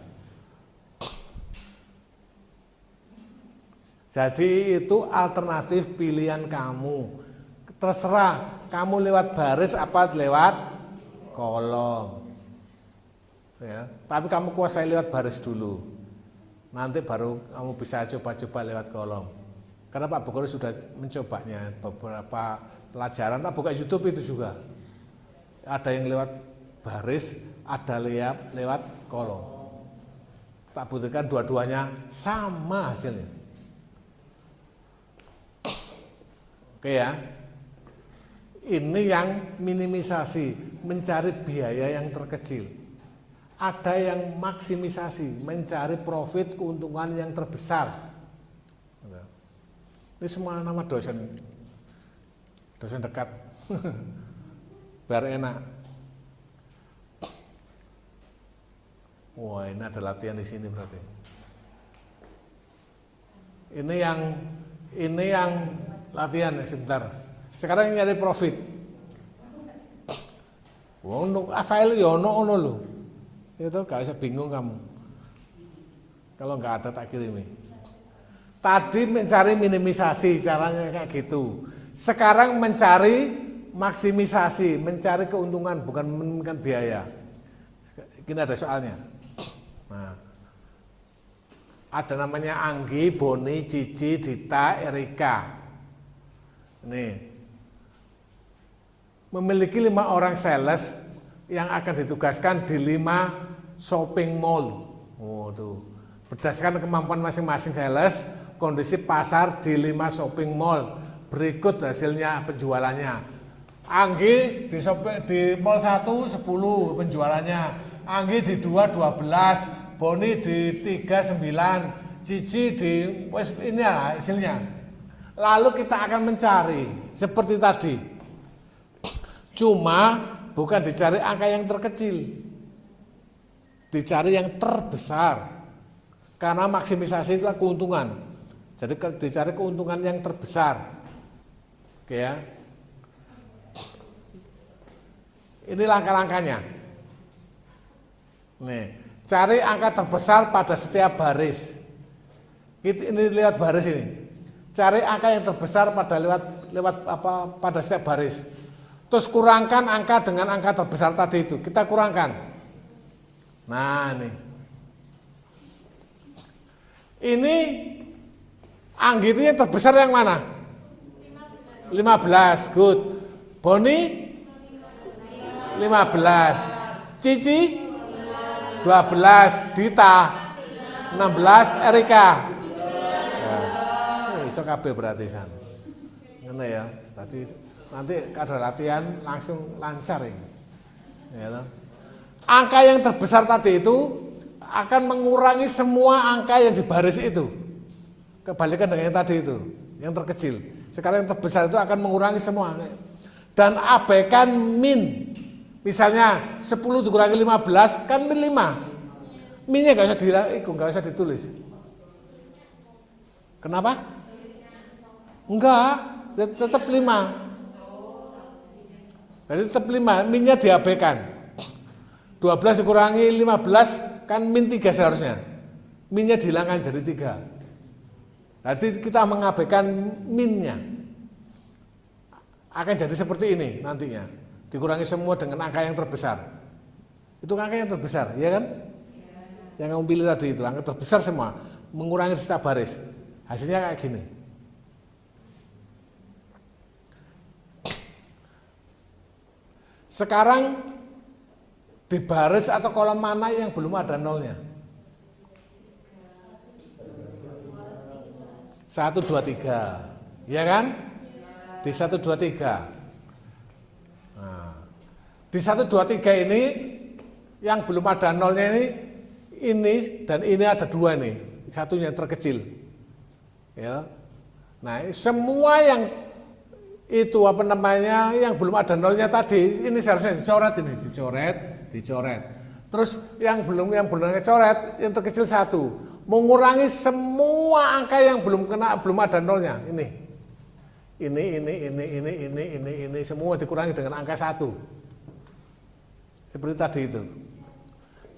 A: Jadi itu alternatif pilihan kamu. Terserah kamu lewat baris apa lewat kolom. Ya, tapi kamu kuasai lewat baris dulu. Nanti baru kamu bisa coba-coba lewat kolom. Karena Pak Bukuri sudah mencobanya beberapa pelajaran, tak buka YouTube itu juga. Ada yang lewat baris, ada lewat kolom. Tak buktikan dua-duanya sama hasilnya. Oke ya, ini yang minimisasi, mencari biaya yang terkecil. Ada yang maksimisasi, mencari profit keuntungan yang terbesar. Ini semua nama dosen dekat, biar enak. Wah, ini ada latihan di sini berarti. Ini yang latihan sebentar. Sekarang nyari profit. Wong file yo ono lho. Itu gak usah bingung kamu. Kalau nggak ada tak kirimi. Tadi mencari minimisasi, caranya kayak gitu. Sekarang mencari maksimisasi, mencari keuntungan, bukan menurunkan biaya. Ini ada soalnya. Nah, ada namanya Anggi, Boni, Cici, Dita, Erika. Nih, memiliki 5 orang sales yang akan ditugaskan di 5 shopping mall. Oh, tuh. Berdasarkan kemampuan masing-masing sales, kondisi pasar di 5 shopping mall. Berikut hasilnya penjualannya. Anggi di mall 1 10 penjualannya. Anggi di 2 12, Boni di 3 9, Cici di ini hasilnya. Lalu kita akan mencari seperti tadi. Cuma bukan dicari angka yang terkecil. Dicari yang terbesar. Karena maksimisasi itulah keuntungan. Jadi dicari keuntungan yang terbesar. Oke ya. Ini langkah-langkahnya. Nih, cari angka terbesar pada setiap baris. Ini lihat baris ini. Cari angka yang terbesar pada pada setiap baris. Terus kurangkan angka dengan angka terbesar tadi itu. Kita kurangkan. Nah ini. Ini Anggi itu yang terbesar yang mana? 15. Good. Boni? 15. Cici? 12. Dita? 16. Erika? Iso kabeh berarti san. Ngene ya. Berarti nanti ada latihan langsung lancar ini. Ya, toh? Angka yang terbesar tadi itu akan mengurangi semua angka yang di baris itu. Kebalikan dengan yang tadi itu, yang terkecil. Sekarang yang terbesar itu akan mengurangi semua. Dan abaikan min. Misalnya 10 dikurangi 15 kan min 5. Minnya nggak usah ditulis. Kenapa? Enggak, tetap 5. Jadi tetap 5, minnya diabaikan. 12 dikurangi 15 kan min 3 seharusnya. Minnya dihilangkan jadi 3. Jadi kita mengabaikan minnya. Akan jadi seperti ini nantinya. Dikurangi semua dengan angka yang terbesar. Itu angka yang terbesar, ya kan? Yang kamu pilih tadi itu, angka terbesar semua. Mengurangi setiap baris. Hasilnya kayak gini. Sekarang di baris atau kolom mana yang belum ada nolnya? 1, 2, 3, ya kan? Di 1, 2, 3. Nah, di 1, 2, 3 ini yang belum ada nolnya ini dan ini ada 2 nih, satunya terkecil. Ya. Nah, semua yang itu yang belum ada nolnya tadi, ini seharusnya dicoret ini, dicoret. Terus yang belum dicoret, yang terkecil 1. Mengurangi semua angka yang belum ada nolnya. Ini semua dikurangi dengan angka 1. Seperti tadi itu.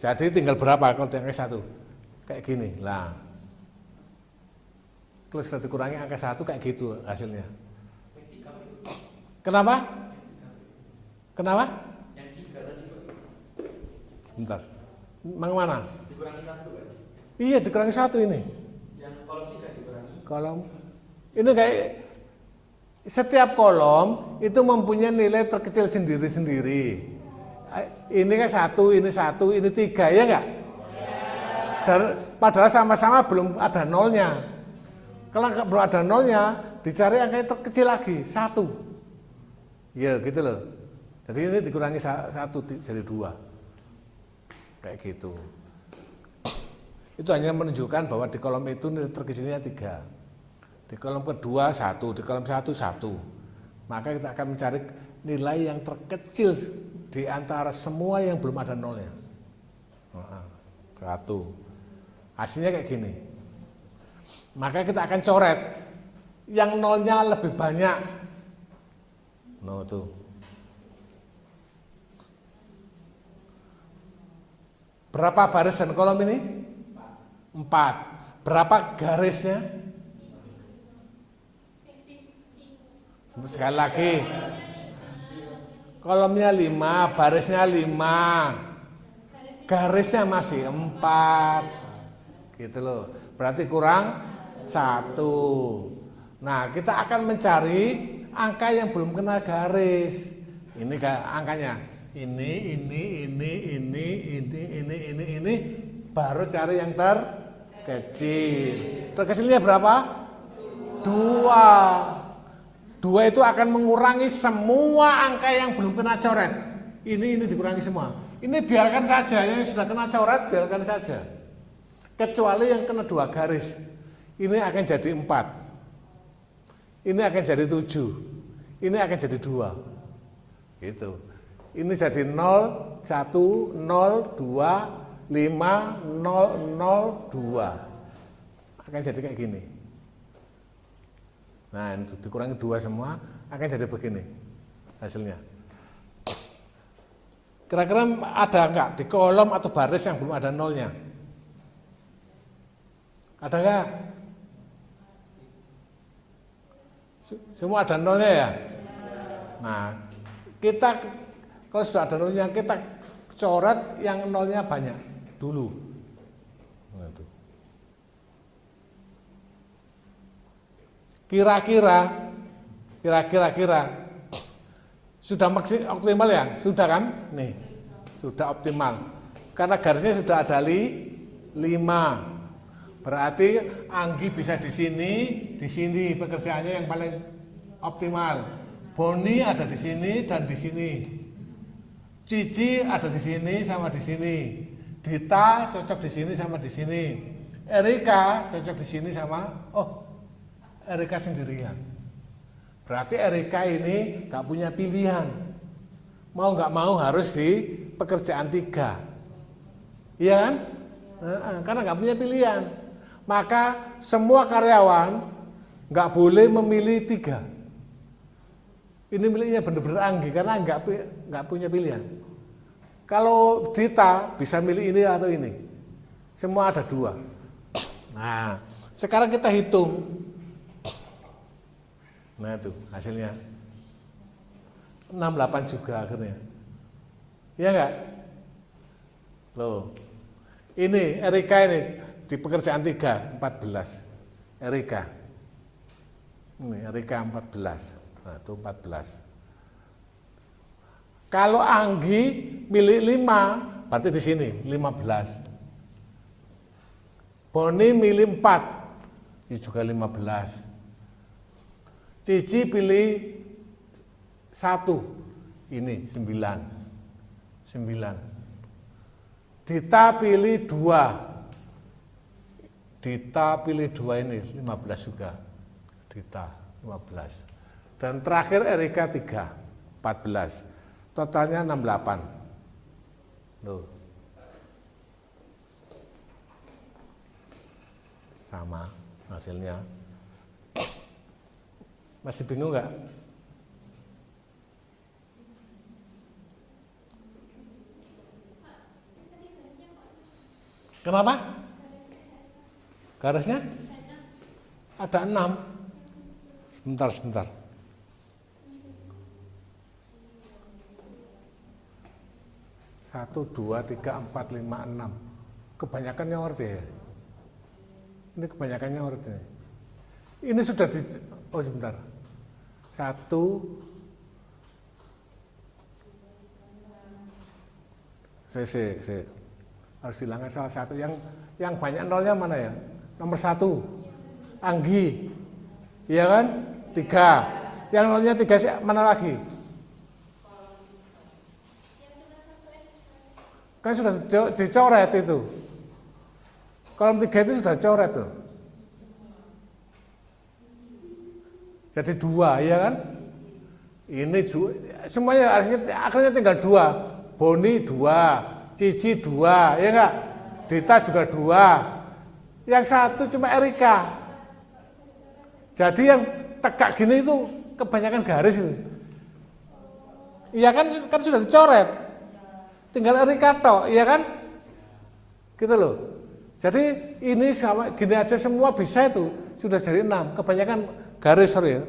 A: Jadi tinggal berapa kalau di angka 1? Kayak gini. Lah. Terus dikurangi angka 1 kayak gitu hasilnya. Kenapa? Yang 3 tadi, Pak. Bentar. Mana? Dikurangi 1, Pak. Iya, dikurangi 1 ini. Yang kolom 3 dikurangi. Kolom. Ini kayak setiap kolom itu mempunyai nilai terkecil sendiri-sendiri. Ini kan 1, ini 3, ya enggak? Dan padahal sama-sama belum ada nolnya. Kalau belum ada nolnya, dicari angka yang terkecil lagi, 1. Ya gitu loh. Jadi ini dikurangi 1 jadi 2. Kayak gitu. Itu hanya menunjukkan bahwa di kolom itu nilai terkecilnya 3. Di kolom kedua 1, di kolom 1, 1. Maka kita akan mencari nilai yang terkecil di antara semua yang belum ada nolnya. 1. Hasilnya kayak gini. Maka kita akan coret yang nolnya lebih banyak. No tuh. Berapa baris dan kolom ini? 4. Berapa garisnya? Sekali lagi. Kolomnya 5, barisnya 5. Garisnya masih 4. Gitu loh. Berarti kurang 1. Nah, kita akan mencari angka yang belum kena garis. Ini angkanya. Ini. Baru cari yang terkecil. Terkecilnya berapa? 2. 2 itu akan mengurangi semua angka yang belum kena coret. Ini dikurangi semua. Ini biarkan saja, yang sudah kena coret biarkan saja. Kecuali yang kena 2 garis. Ini akan jadi 4. Ini akan jadi 7. Ini akan jadi 2. Gitu. Ini jadi 0, 1, 0, 2, 5, 0, 0, 2. Akan jadi kayak gini. Nah, ini dikurangi 2 semua, akan jadi begini hasilnya. Kira-kira ada enggak di kolom atau baris yang belum ada nolnya? Ada enggak? Semua ada nolnya ya? Nah, Kita kalau sudah ada nolnya, kita coret yang nolnya banyak dulu. Nah, itu. Kira-kira sudah optimal ya? Sudah kan? Nih, sudah optimal. Karena garisnya sudah ada 5. Berarti Anggi bisa di sini pekerjaannya yang paling optimal. Boni ada di sini dan di sini. Cici ada di sini sama di sini. Dita cocok di sini sama di sini. Erika cocok di sini sama Erika sendirian. Berarti Erika ini nggak punya pilihan. Mau nggak mau harus di pekerjaan 3. Iya kan? Karena nggak punya pilihan. Maka semua karyawan nggak boleh memilih 3. Ini miliknya benar-benar Anggi karena nggak punya pilihan. Kalau Dita bisa milih ini atau ini. Semua ada 2. Nah, sekarang kita hitung. Nah itu hasilnya 68 juga akhirnya. Iya enggak? Loh. Ini Erika ini di pekerjaan 3 14. Erika. Ini Erika 14. Nah, itu 14. Kalau Anggi milih 5, berarti di sini 15. Boni milih 4. Ini juga 15. Cici pilih 1, ini 9. Dita pilih 2. Dita pilih 2 ini 15 juga. Dita 15. Dan terakhir Erika 3, 14. Totalnya 68. Loh. Sama hasilnya. Masih bingung nggak? Kenapa? Garisnya? Ada 6. Sebentar. 1, 2, 3, 4, 5, 6. Kebanyakan nyorot ya. Ini kebanyakan nyorot ya. Ini sudah sebentar. 1, saya harus hilangkan salah satu yang banyak nolnya mana ya? Nomor 1 Anggi, iya kan? 3. Yang nolnya 3 mana lagi? Kan sudah dicoret itu. Kolom 3 itu sudah coret tuh. Jadi 2, ya kan? Ini semuanya akhirnya tinggal 2. Boni 2, Cici 2, ya enggak? Dita juga 2. Yang 1 cuma Erika. Jadi yang tegak gini itu kebanyakan garis itu. Iya kan sudah dicoret. Tinggal Erika tok, iya kan? Gitu loh. Jadi ini sama gini aja semua bisa itu. Sudah jadi 6, kebanyakan garis, sorry ya.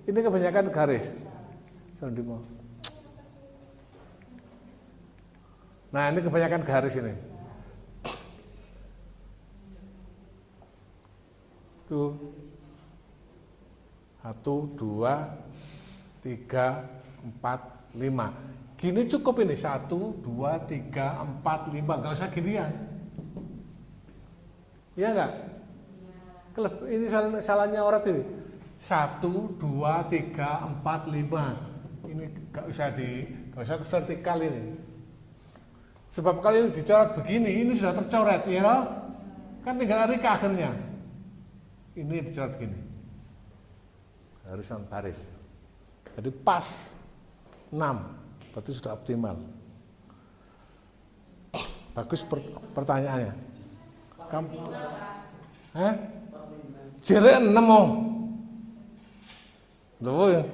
A: Ini kebanyakan garis. Nah, ini kebanyakan garis ini. Tuh. 1, 2, 3, 4, 5. Gini cukup ini. 1, 2, 3, 4, 5. Enggak usah ginian. Iya enggak? Ini salahnya orang ini. 1, 2, 3, 4, 5. Ini enggak usah vertikal ini. Sebab kalau ini dicoret begini, ini sudah tercoret, ya. Kan tinggal Erika akhirnya. Ini dicoret begini. Harisan baris. Jadi pas 6. Berarti sudah optimal. Bagus pertanyaannya. Kamu jere 6 om. Loh ya.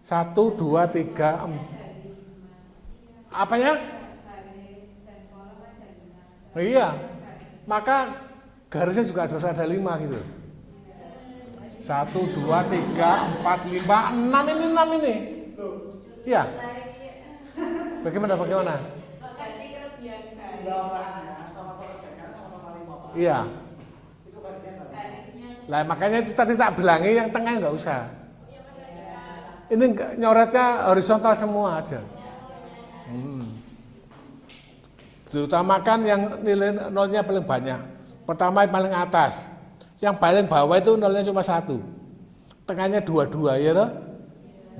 A: 1, 2, 3, 4. Apanya? Iya. Maka garisnya juga harus ada 5 gitu. 1, 2, 3, 4, 5, 6 ini. Iya. Bagaimana?
C: Ganti kelebihan garis.
B: Jumlahnya sama pengerjakan sama-sama 5 Pak.
A: Iya.
B: Itu garisnya berapa?
C: Garisnya
A: Lah makanya itu tadi tak bilangi yang tengah nggak usah. Ini nyoretnya horizontal semua aja. Diutamakan yang nilai nolnya paling banyak. Pertama yang paling atas. Yang paling bawah itu nolnya cuma 1. Tengahnya 2, ya toh?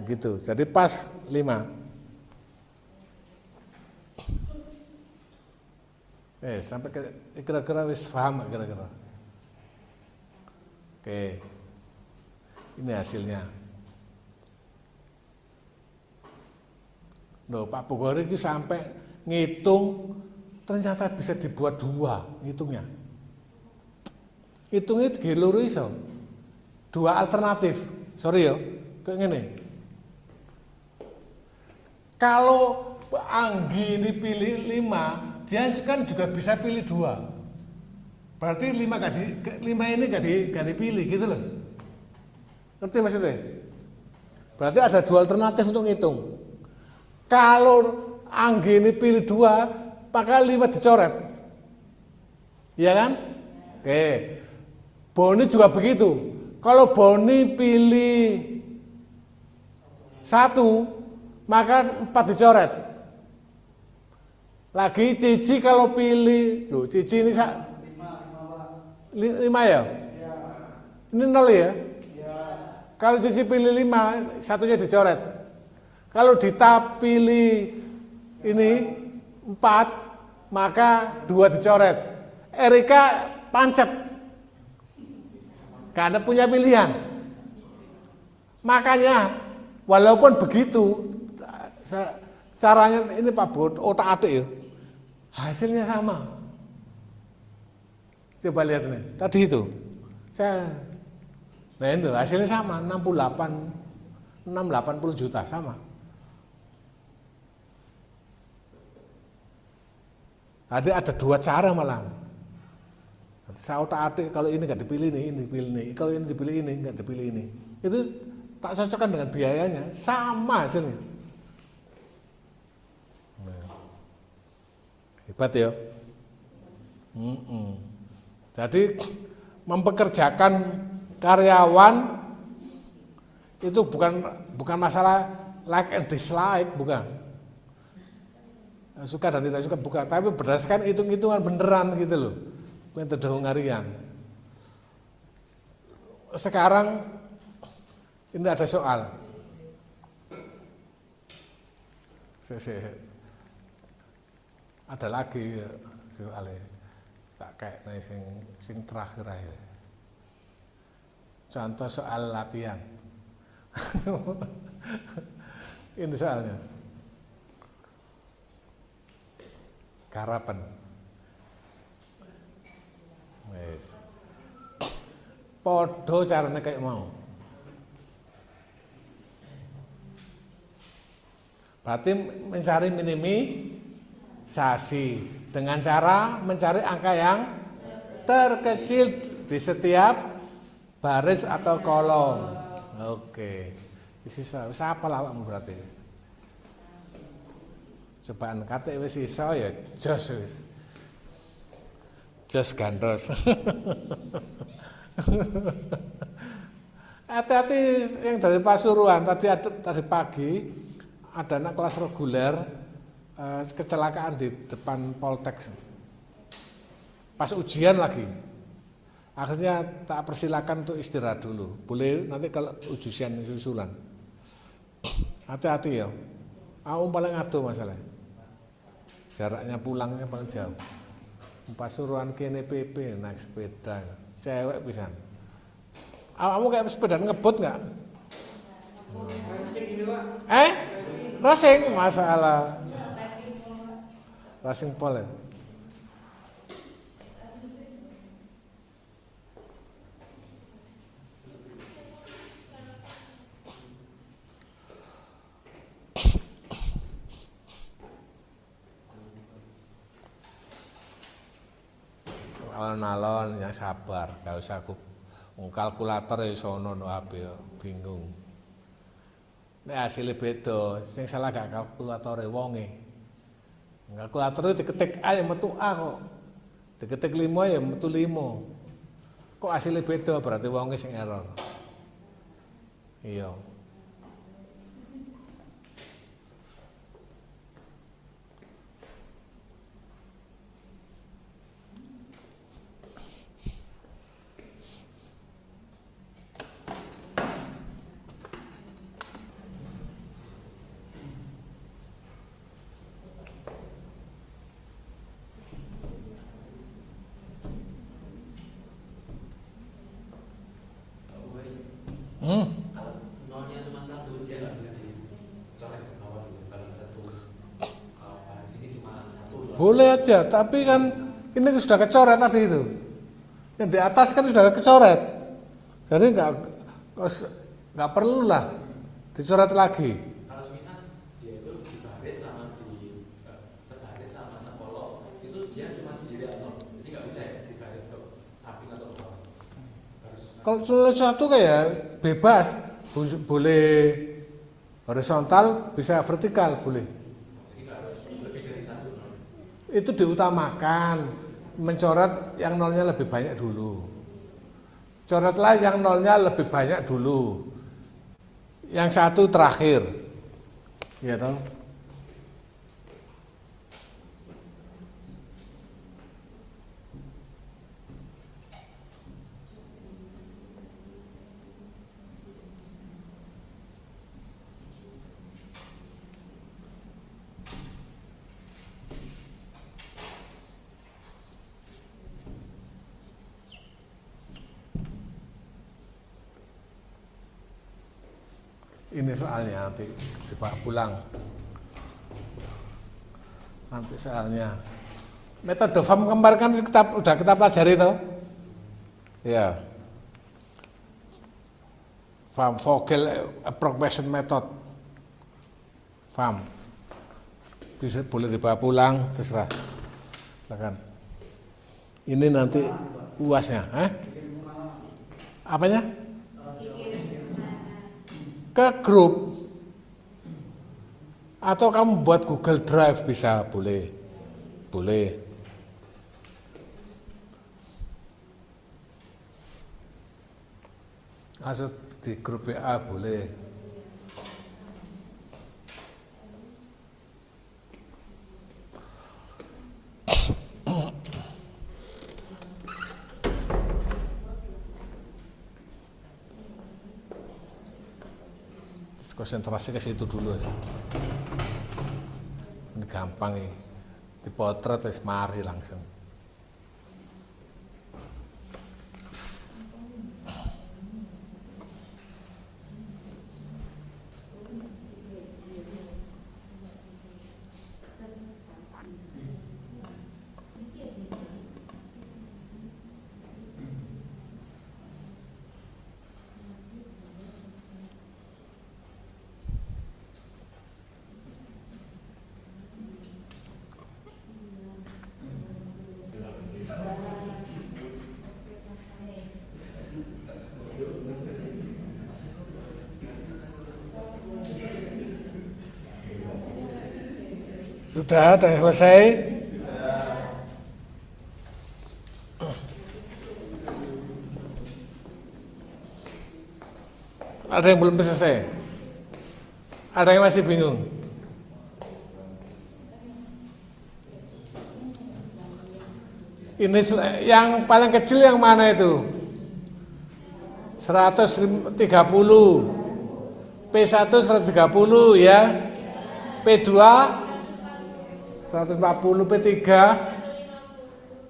A: Begitu. Jadi pas 5. Sampai kira-kira wis paham kira-kira. Oke. Ini hasilnya. Loh, Pak Bogor ini sampai ngitung ternyata bisa dibuat 2 ngitungnya. Hitungnya 3 loro iso. 2 alternatif. Sorry ya, kayak gini. Kalau Anggi ini pilih 5, dia kan juga bisa pilih 2. Berarti 5 ini gak dipilih gitu loh. Ngerti maksudnya? Berarti ada 2 alternatif untuk ngitung. Kalau Anggi ini pilih 2, maka 5 dicoret. Iya kan? Oke. Boni juga begitu. Kalau Boni pilih 1, maka 4 dicoret. Lagi Cici kalau pilih, loh Cici ini 5 ya? Ini 0 ya? Kalau Cici pilih 5, 1-nya dicoret. Kalau Dita pilih ini 4, maka 2 dicoret. Erika pancet. Gak ada punya pilihan. Makanya walaupun begitu caranya ini Pak Bud, otak-atik ya. Hasilnya sama. Coba lihat nih. Tadi itu. Nah ini hasilnya sama, 680 juta sama. Ada 2 cara malah. Saya otak-atik kalau ini nggak dipilih ini dipilih ini. Kalau ini dipilih ini nggak dipilih ini. Itu tak cocokkan dengan biayanya, sama hasilnya. Nah. Hebat ya. Jadi mempekerjakan karyawan itu bukan masalah like and dislike, bukan. Suka dan tidak suka bukan, tapi berdasarkan hitung-hitungan beneran gitu loh. Metode hungarian. Sekarang ini ada soal. Ada lagi soalnya. Tak kayak nih sing terakhir aja. Contoh soal latihan. Ini soalnya. Garapan. Wes. Podo caranya kayak mau. Berarti mencari minimisasi dengan cara mencari angka yang terkecil di setiap baris atau kolom. Oke. Sisa siapa lah awakmu berarti? Cobaan kate wis iso ya jos wis. Jos gandos. Hati-hati yang dari Pasuruan tadi pagi ada anak kelas reguler kecelakaan di depan Poltek. Pas ujian lagi. Akhirnya tak persilakan untuk istirahat dulu. Boleh nanti kalau ujian susulan. Hati-hati ya. Aku paling atuh masalahnya. Jaraknya pulangnya paling jauh. Pasuruan kene PP naik sepeda, cewek pisan. Kamu kayak sepeda ngebut nggak?
B: Racing ini Pak.
A: Racing masalah. Racing pol ya. Alon-alon yang sabar, gak usah aku kalkulator ya sono no HP bingung. Nek hasilnya beda, sing salah gak kalkulatore wonge. Kalkulator diketik A ya metu A kok. Diketik 5 ya metu 5. Kok hasilnya beda berarti wonge sing error. Iya.
D: Kalau nolnya cuma satu, dia nggak bisa dicoret ke bawah gitu. Kalau satu baris ini cuma satu.
A: Boleh aja, tapi kan ini sudah kecoret tadi itu. Yang di atas kan sudah kecoret. Jadi nggak perlu lah dicoret lagi.
D: Kalau semisal dia itu di baris sama di sebaris sama sepolok, itu dia cuma sendiri atau jadi nggak bisa ya di baris ke samping atau ke bawah.
A: Kalau satu kayak bebas, boleh horizontal, bisa vertikal, boleh.
D: Jadi nggak harus lebih dari satu.
A: Itu diutamakan, mencoret yang nolnya lebih banyak dulu. Coretlah yang nolnya lebih banyak dulu. Yang satu terakhir. Ya toh? Ini soalnya nanti dibawa pulang. Nanti soalnya. Metode FAM kemarin kan udah kita pelajari toh? Ya. FAM, Vogel Approximation Method. FAM. Bisa boleh dibawa pulang, terserah. Silakan. Ini nanti UASnya, Apanya? Ke grup atau kamu buat Google Drive bisa, boleh. Masuk di grup WA boleh. Konsentrasi ke situ dulu aja. Ini gampang nih. Dipotret wis mari langsung. Sudah selesai? Ada yang belum selesai? Ada yang masih bingung? Ini yang paling kecil yang mana itu? 130. P1 130 ya. P2 140, P3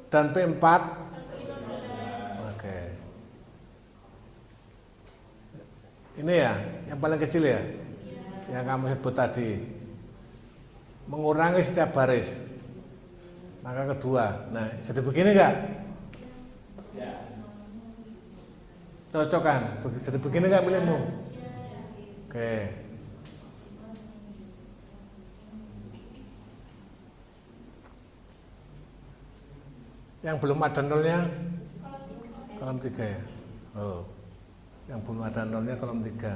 A: dan P4. Oke. Ini ya, yang paling kecil ya? Yang kamu sebut tadi. Mengurangi setiap baris. Maka kedua. Nah, jadi begini enggak? Cocok kan? Jadi begini enggak milihmu? Oke. Yang belum ada nolnya? Kolom 3 ya? Oh. Yang belum ada nolnya kolom 3.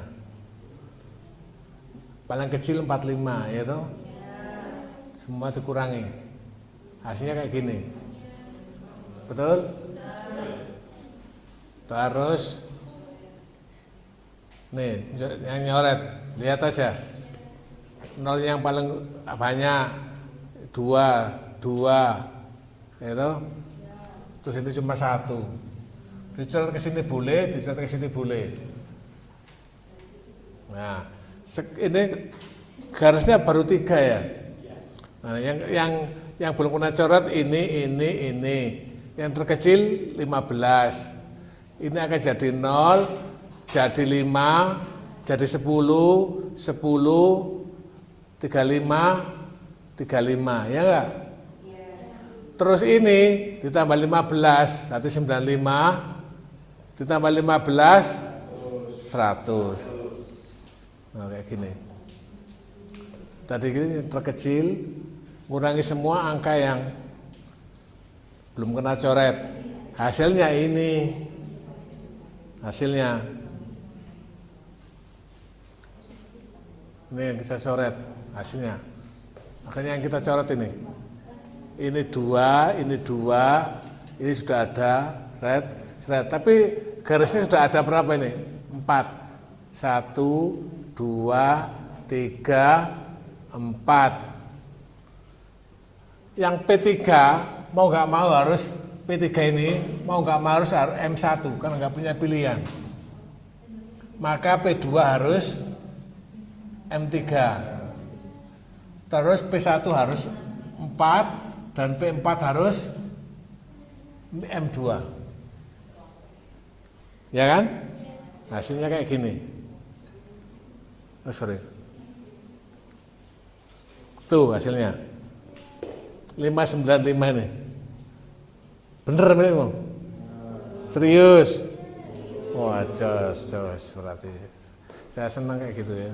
A: paling kecil 45 ya toh? Semua dikurangi. Hasilnya kayak gini. Betul? Terus nih yang nyoret, lihat aja. Nol yang paling banyak 2 ya toh? Terus ini cuma 1. Dicoret ke sini boleh, dicoret ke sini boleh. Nah, ini garisnya baru 3 ya. Nah, yang belum kena coret ini. Yang terkecil 15. Ini akan jadi 0, jadi 5, jadi 10, 35, ya enggak? Terus ini ditambah 15, berarti 95, ditambah 15, 100. Nah, kayak gini. Tadi ini terkecil, ngurangi semua angka yang belum kena coret. Hasilnya ini. Hasilnya. Ini yang kita coret hasilnya. Makanya yang kita coret ini. Ini 2, ini sudah ada, seret. Tapi garisnya sudah ada berapa ini? 4. 1, 2, 3, 4. Yang P3 mau nggak mau harus P3 ini mau nggak mau harus M1 karena nggak punya pilihan. Maka P2 harus M3. Terus P1 harus 4 dan P4 harus M2. Ya kan? Hasilnya kayak gini. Oh, sorry. Tuh hasilnya 595 nih. Bener memang? Serius? Wah, jos berarti. Saya senang kayak gitu ya.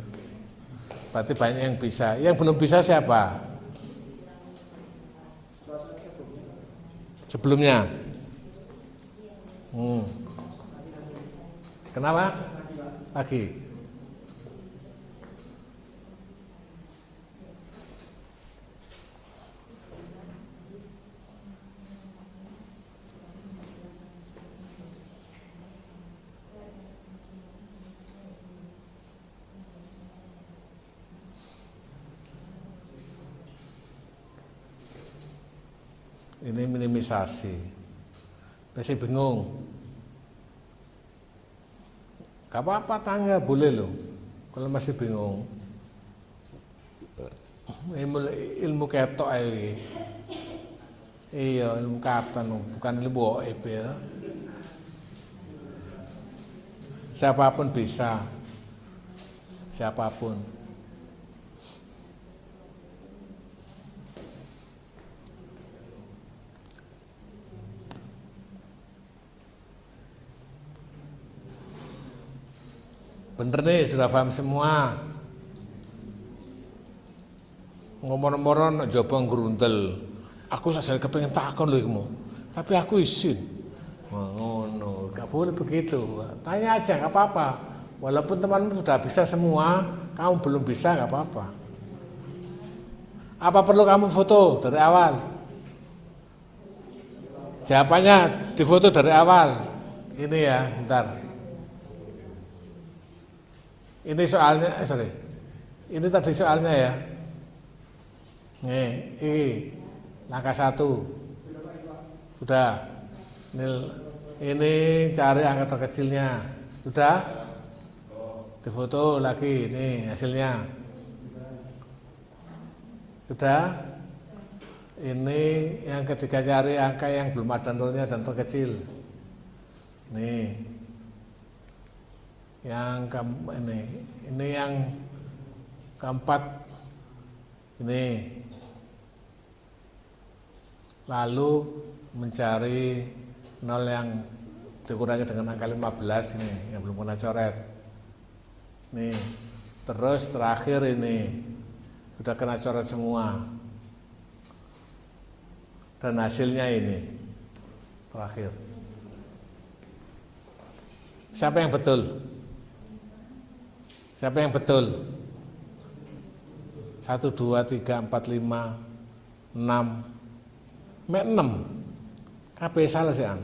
A: Berarti banyak yang bisa. Yang belum bisa siapa? Sebelumnya. Kenapa? Lagi. Ini minimisasi. Masih bingung? Gak apa-apa tanya, boleh loh. Kalau masih bingung. Ilmu ketok aja. Iya, ilmu katon, bukan ilmu OEP ya. Siapapun bisa. Siapapun. Bener nih, sudah paham semua. Ngomong-ngomong coba ngerundel. Aku saja kepengen takon loh kamu. Tapi aku izin. No, gak boleh begitu. Tanya aja, gak apa-apa. Walaupun temanmu sudah bisa semua, kamu belum bisa, gak apa-apa. Apa perlu kamu foto dari awal? Jawabannya difoto dari awal. Ini ya, bentar. Ini soalnya, ini tadi soalnya ya. Nih, ini langkah 1. Sudah. Ini cari angka terkecilnya. Sudah? Difoto lagi, nih hasilnya. Sudah? Ini yang ketiga cari angka yang belum ada nolnya dan terkecil. Nih. Yang ini yang keempat ini, lalu mencari nol yang dikurangi dengan angka 15 ini yang belum pernah coret nih, terus terakhir ini sudah kena coret semua dan hasilnya ini terakhir. Siapa yang betul? Siapa yang betul? 1, 2, 3, 4, 5, 6, 6. Kabeh salah sih an.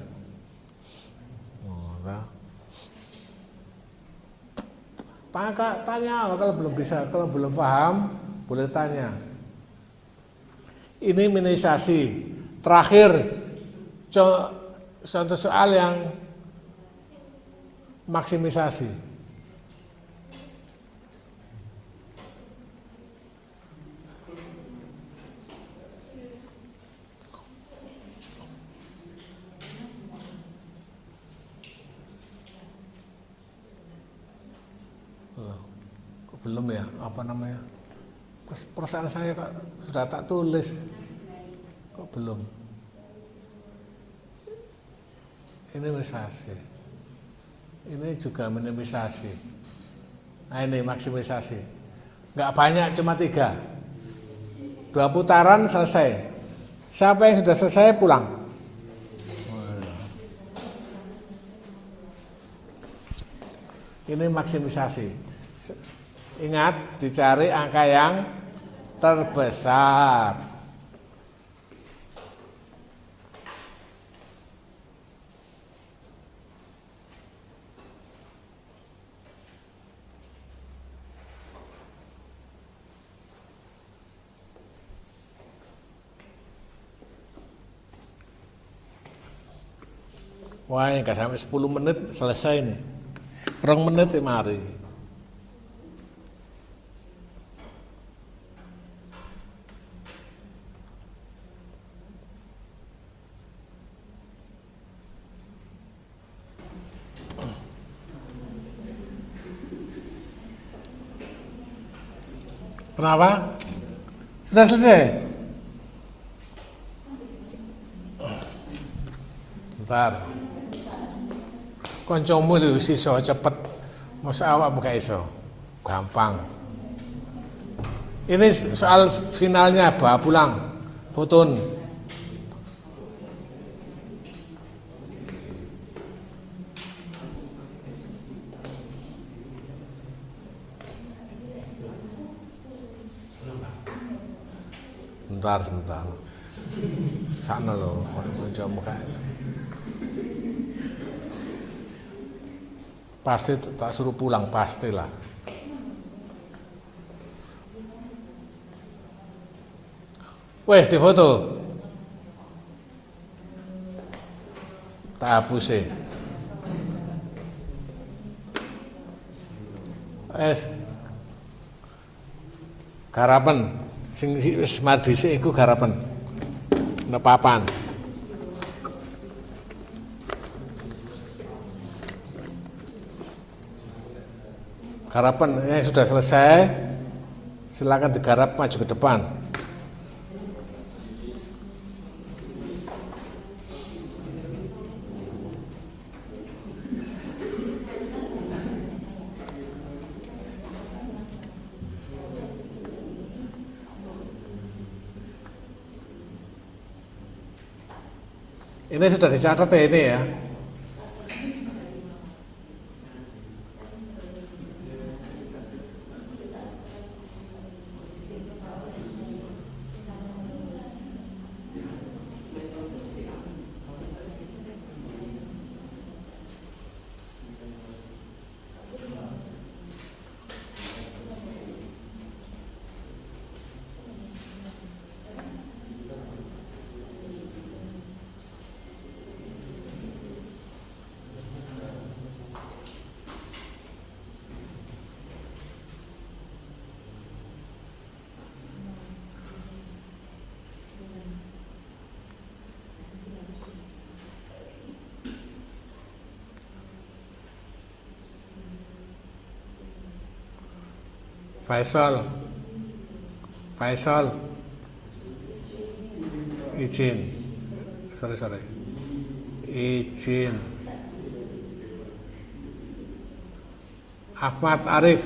A: Tanya kalau belum bisa, kalau belum paham boleh tanya. Ini minimalisasi. Terakhir contoh soal yang maksimisasi. Kok belum ya? Apa namanya? Perasaan saya kok sudah tak tulis. Kok belum? Ini minimalisasi. Ini juga minimalisasi. Nah ini maksimisasi. Nggak banyak, cuma 3. 2 putaran selesai. Siapa yang sudah selesai pulang. Ini maksimisasi. Ingat, dicari angka yang terbesar. Wah, nggak sampai 10 menit selesai nih. 2 menit ya mari. Kenapa? Sudah selesai? Bentar. Koncomu lho iso cepet. Masa awak gak iso. Gampang. Ini soal finalnya bawa pulang. Foton. Bentar. Sana loh, koncomu kayak. Pasti tak suruh pulang, pastilah. Wes di foto. Tak hapus sih. Wes. Garapen sing wis mati sik iku garapen. Nepapan. Garapan yang sudah selesai, silakan digarap maju ke depan. Ini sudah dicatat ya ini ya. Faisal izin sorry izin Ahmad Arif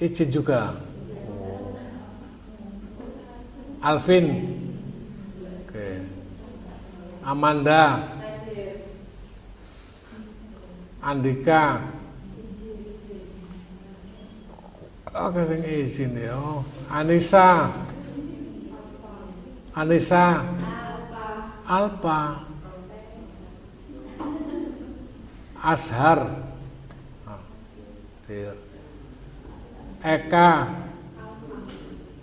A: izin juga. Alvin Amanda Andika. Oke sing izin ya. Anissa. Anissa. Alpa. Ashar. Eka.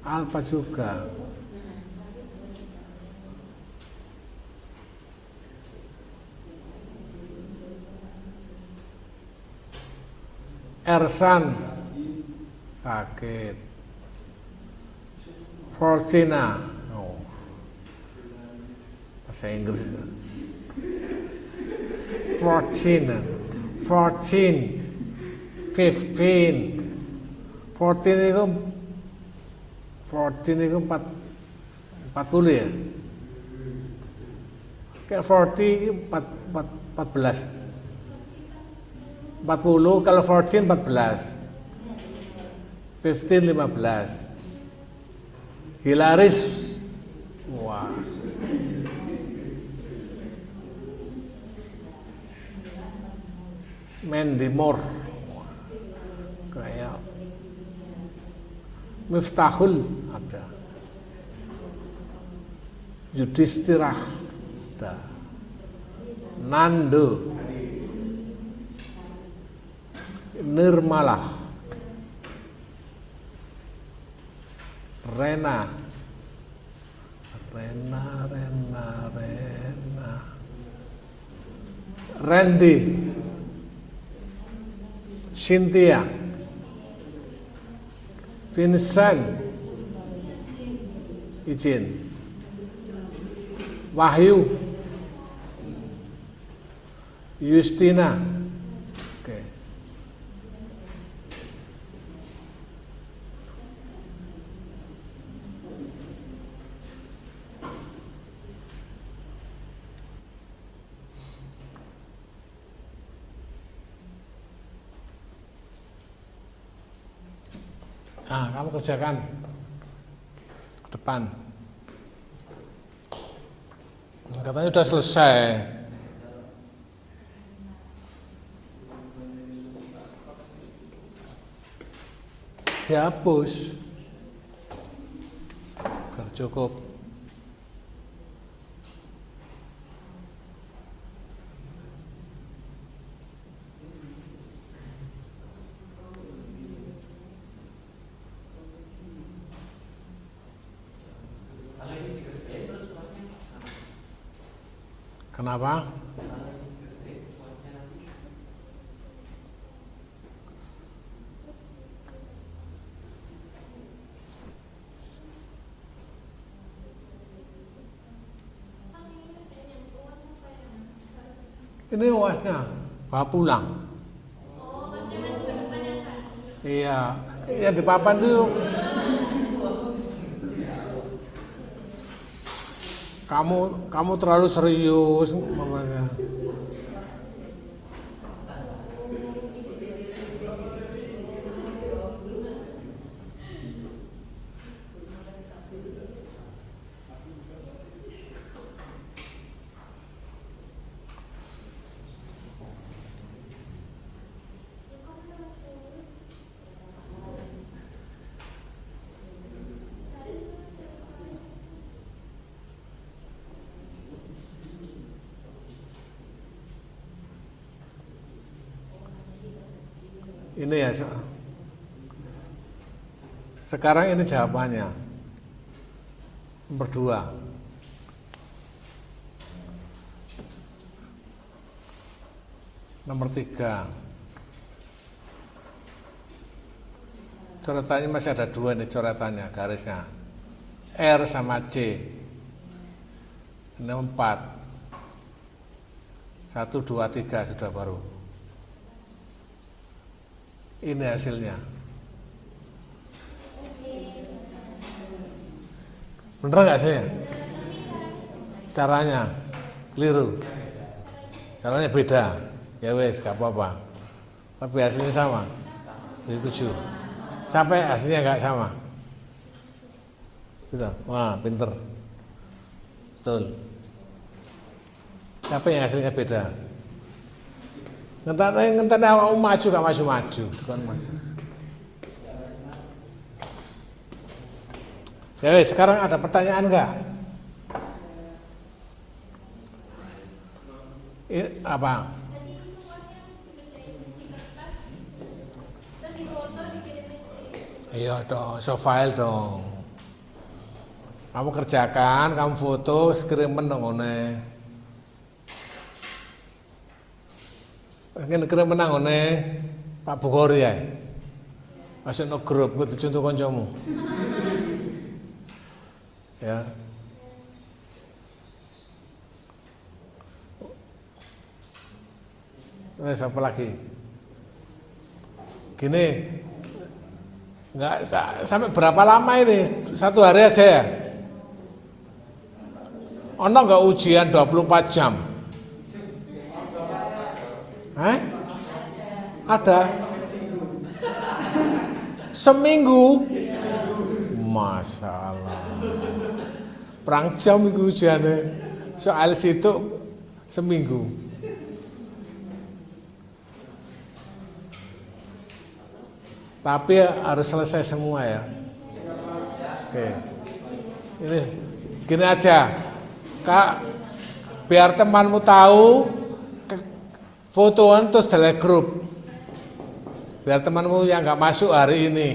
A: Alpa juga. Ersan. Kaget. Fortina. Oh. Bahasa Inggris. 14, 15, 14 itu 40 ya. Kayak 40 itu 14. 40 kalau 14 14. 15 15. Hilaris. Wah. Mandy Moore. Kayak Miftahul ada. Yudhisthira ada. Nando. Nirmala. Rena. Randy. Cynthia. Vincent. Izin. Wahyu. Justina. Oke. Nah, kamu kerjakan ke depan. Katanya sudah selesai. Dihapus. Cukup. Kenapa? Ini UASnya, bawa pulang. Iya, yang di papan itu kamu terlalu serius mamanya. Ini ya, sekarang ini jawabannya. Nomor 2. Nomor 3. Coretannya masih ada 2 nih coretannya, garisnya. R sama C. Ini 4. 1, 2, 3 sudah baru. Ini hasilnya. Bener nggak sih? Caranya keliru. Caranya beda. Ya wes, gak apa-apa. Tapi hasilnya sama. Jadi 7. Sampai hasilnya nggak sama. Gitu. Wah, pinter. Betul. Siapa yang hasilnya beda? Ngenteni awakmu maju gak maju-maju, kon maju. Ya wes, sekarang ada pertanyaan enggak? Apa? Iya dong, so file dong. Kamu kerjakan, kamu foto, kirimen dong ngene. Ngene kirimen nang ngene Pak Bogori ya. Masuk no grup kudu contoh kancamu. Ya. Terus apa lagi? Gini, nggak sampai berapa lama ini? 1 hari aja ya? Ono nggak ujian 24 jam? Hah? Ada? Seminggu? Masalah. Perang jam itu ujiannya. Soal situ seminggu. Tapi harus selesai semua ya. Oke. Ini gini aja. Kak, biar temanmu tahu fotoan terus dalam grup. Biar temanmu yang nggak masuk hari ini.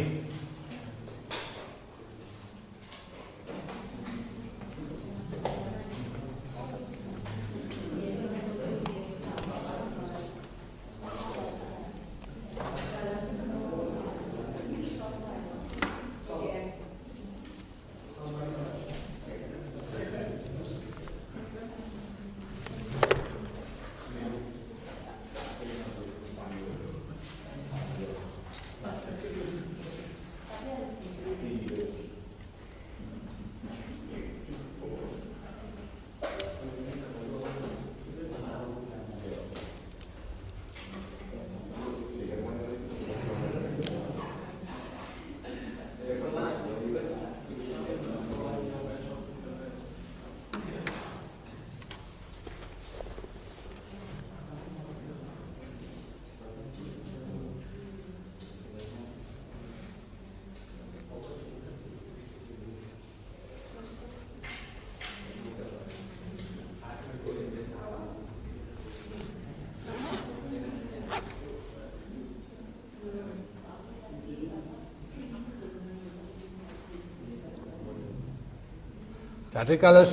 A: Jadi kalau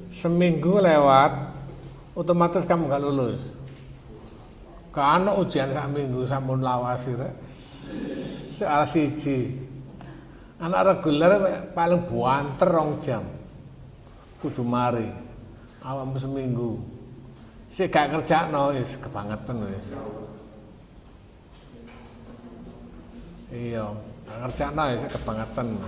A: seminggu lewat, otomatis kamu nggak lulus. Karena ujian sak minggu sampun lawasi rek. Soal siji. Anak reguler paling buanter 2 jam. Kudu mari. Awakmu seminggu. Sik gak kerjakno wis kebangetan wis. Iya, gak kerjakno wis kebangetan.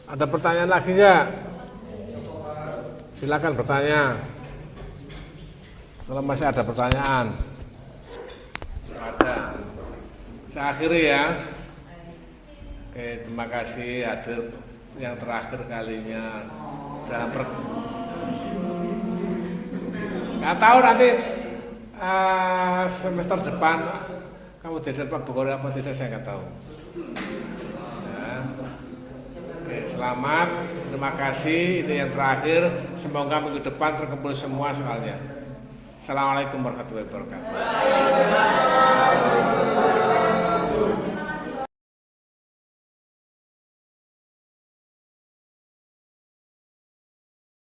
A: Ada pertanyaan lagi nggak? Silakan bertanya. Kalau masih ada pertanyaan. Ada. Saya akhiri ya. Oke, terima kasih hadir yang terakhir kalinya dalam nggak tahu nanti semester depan kamu jadi Pak Bogor apa tidak saya nggak tahu. Oke, selamat, terima kasih. Ini yang terakhir. Semoga minggu depan terkumpul semua soalnya. Assalamualaikum warahmatullahi wabarakatuh.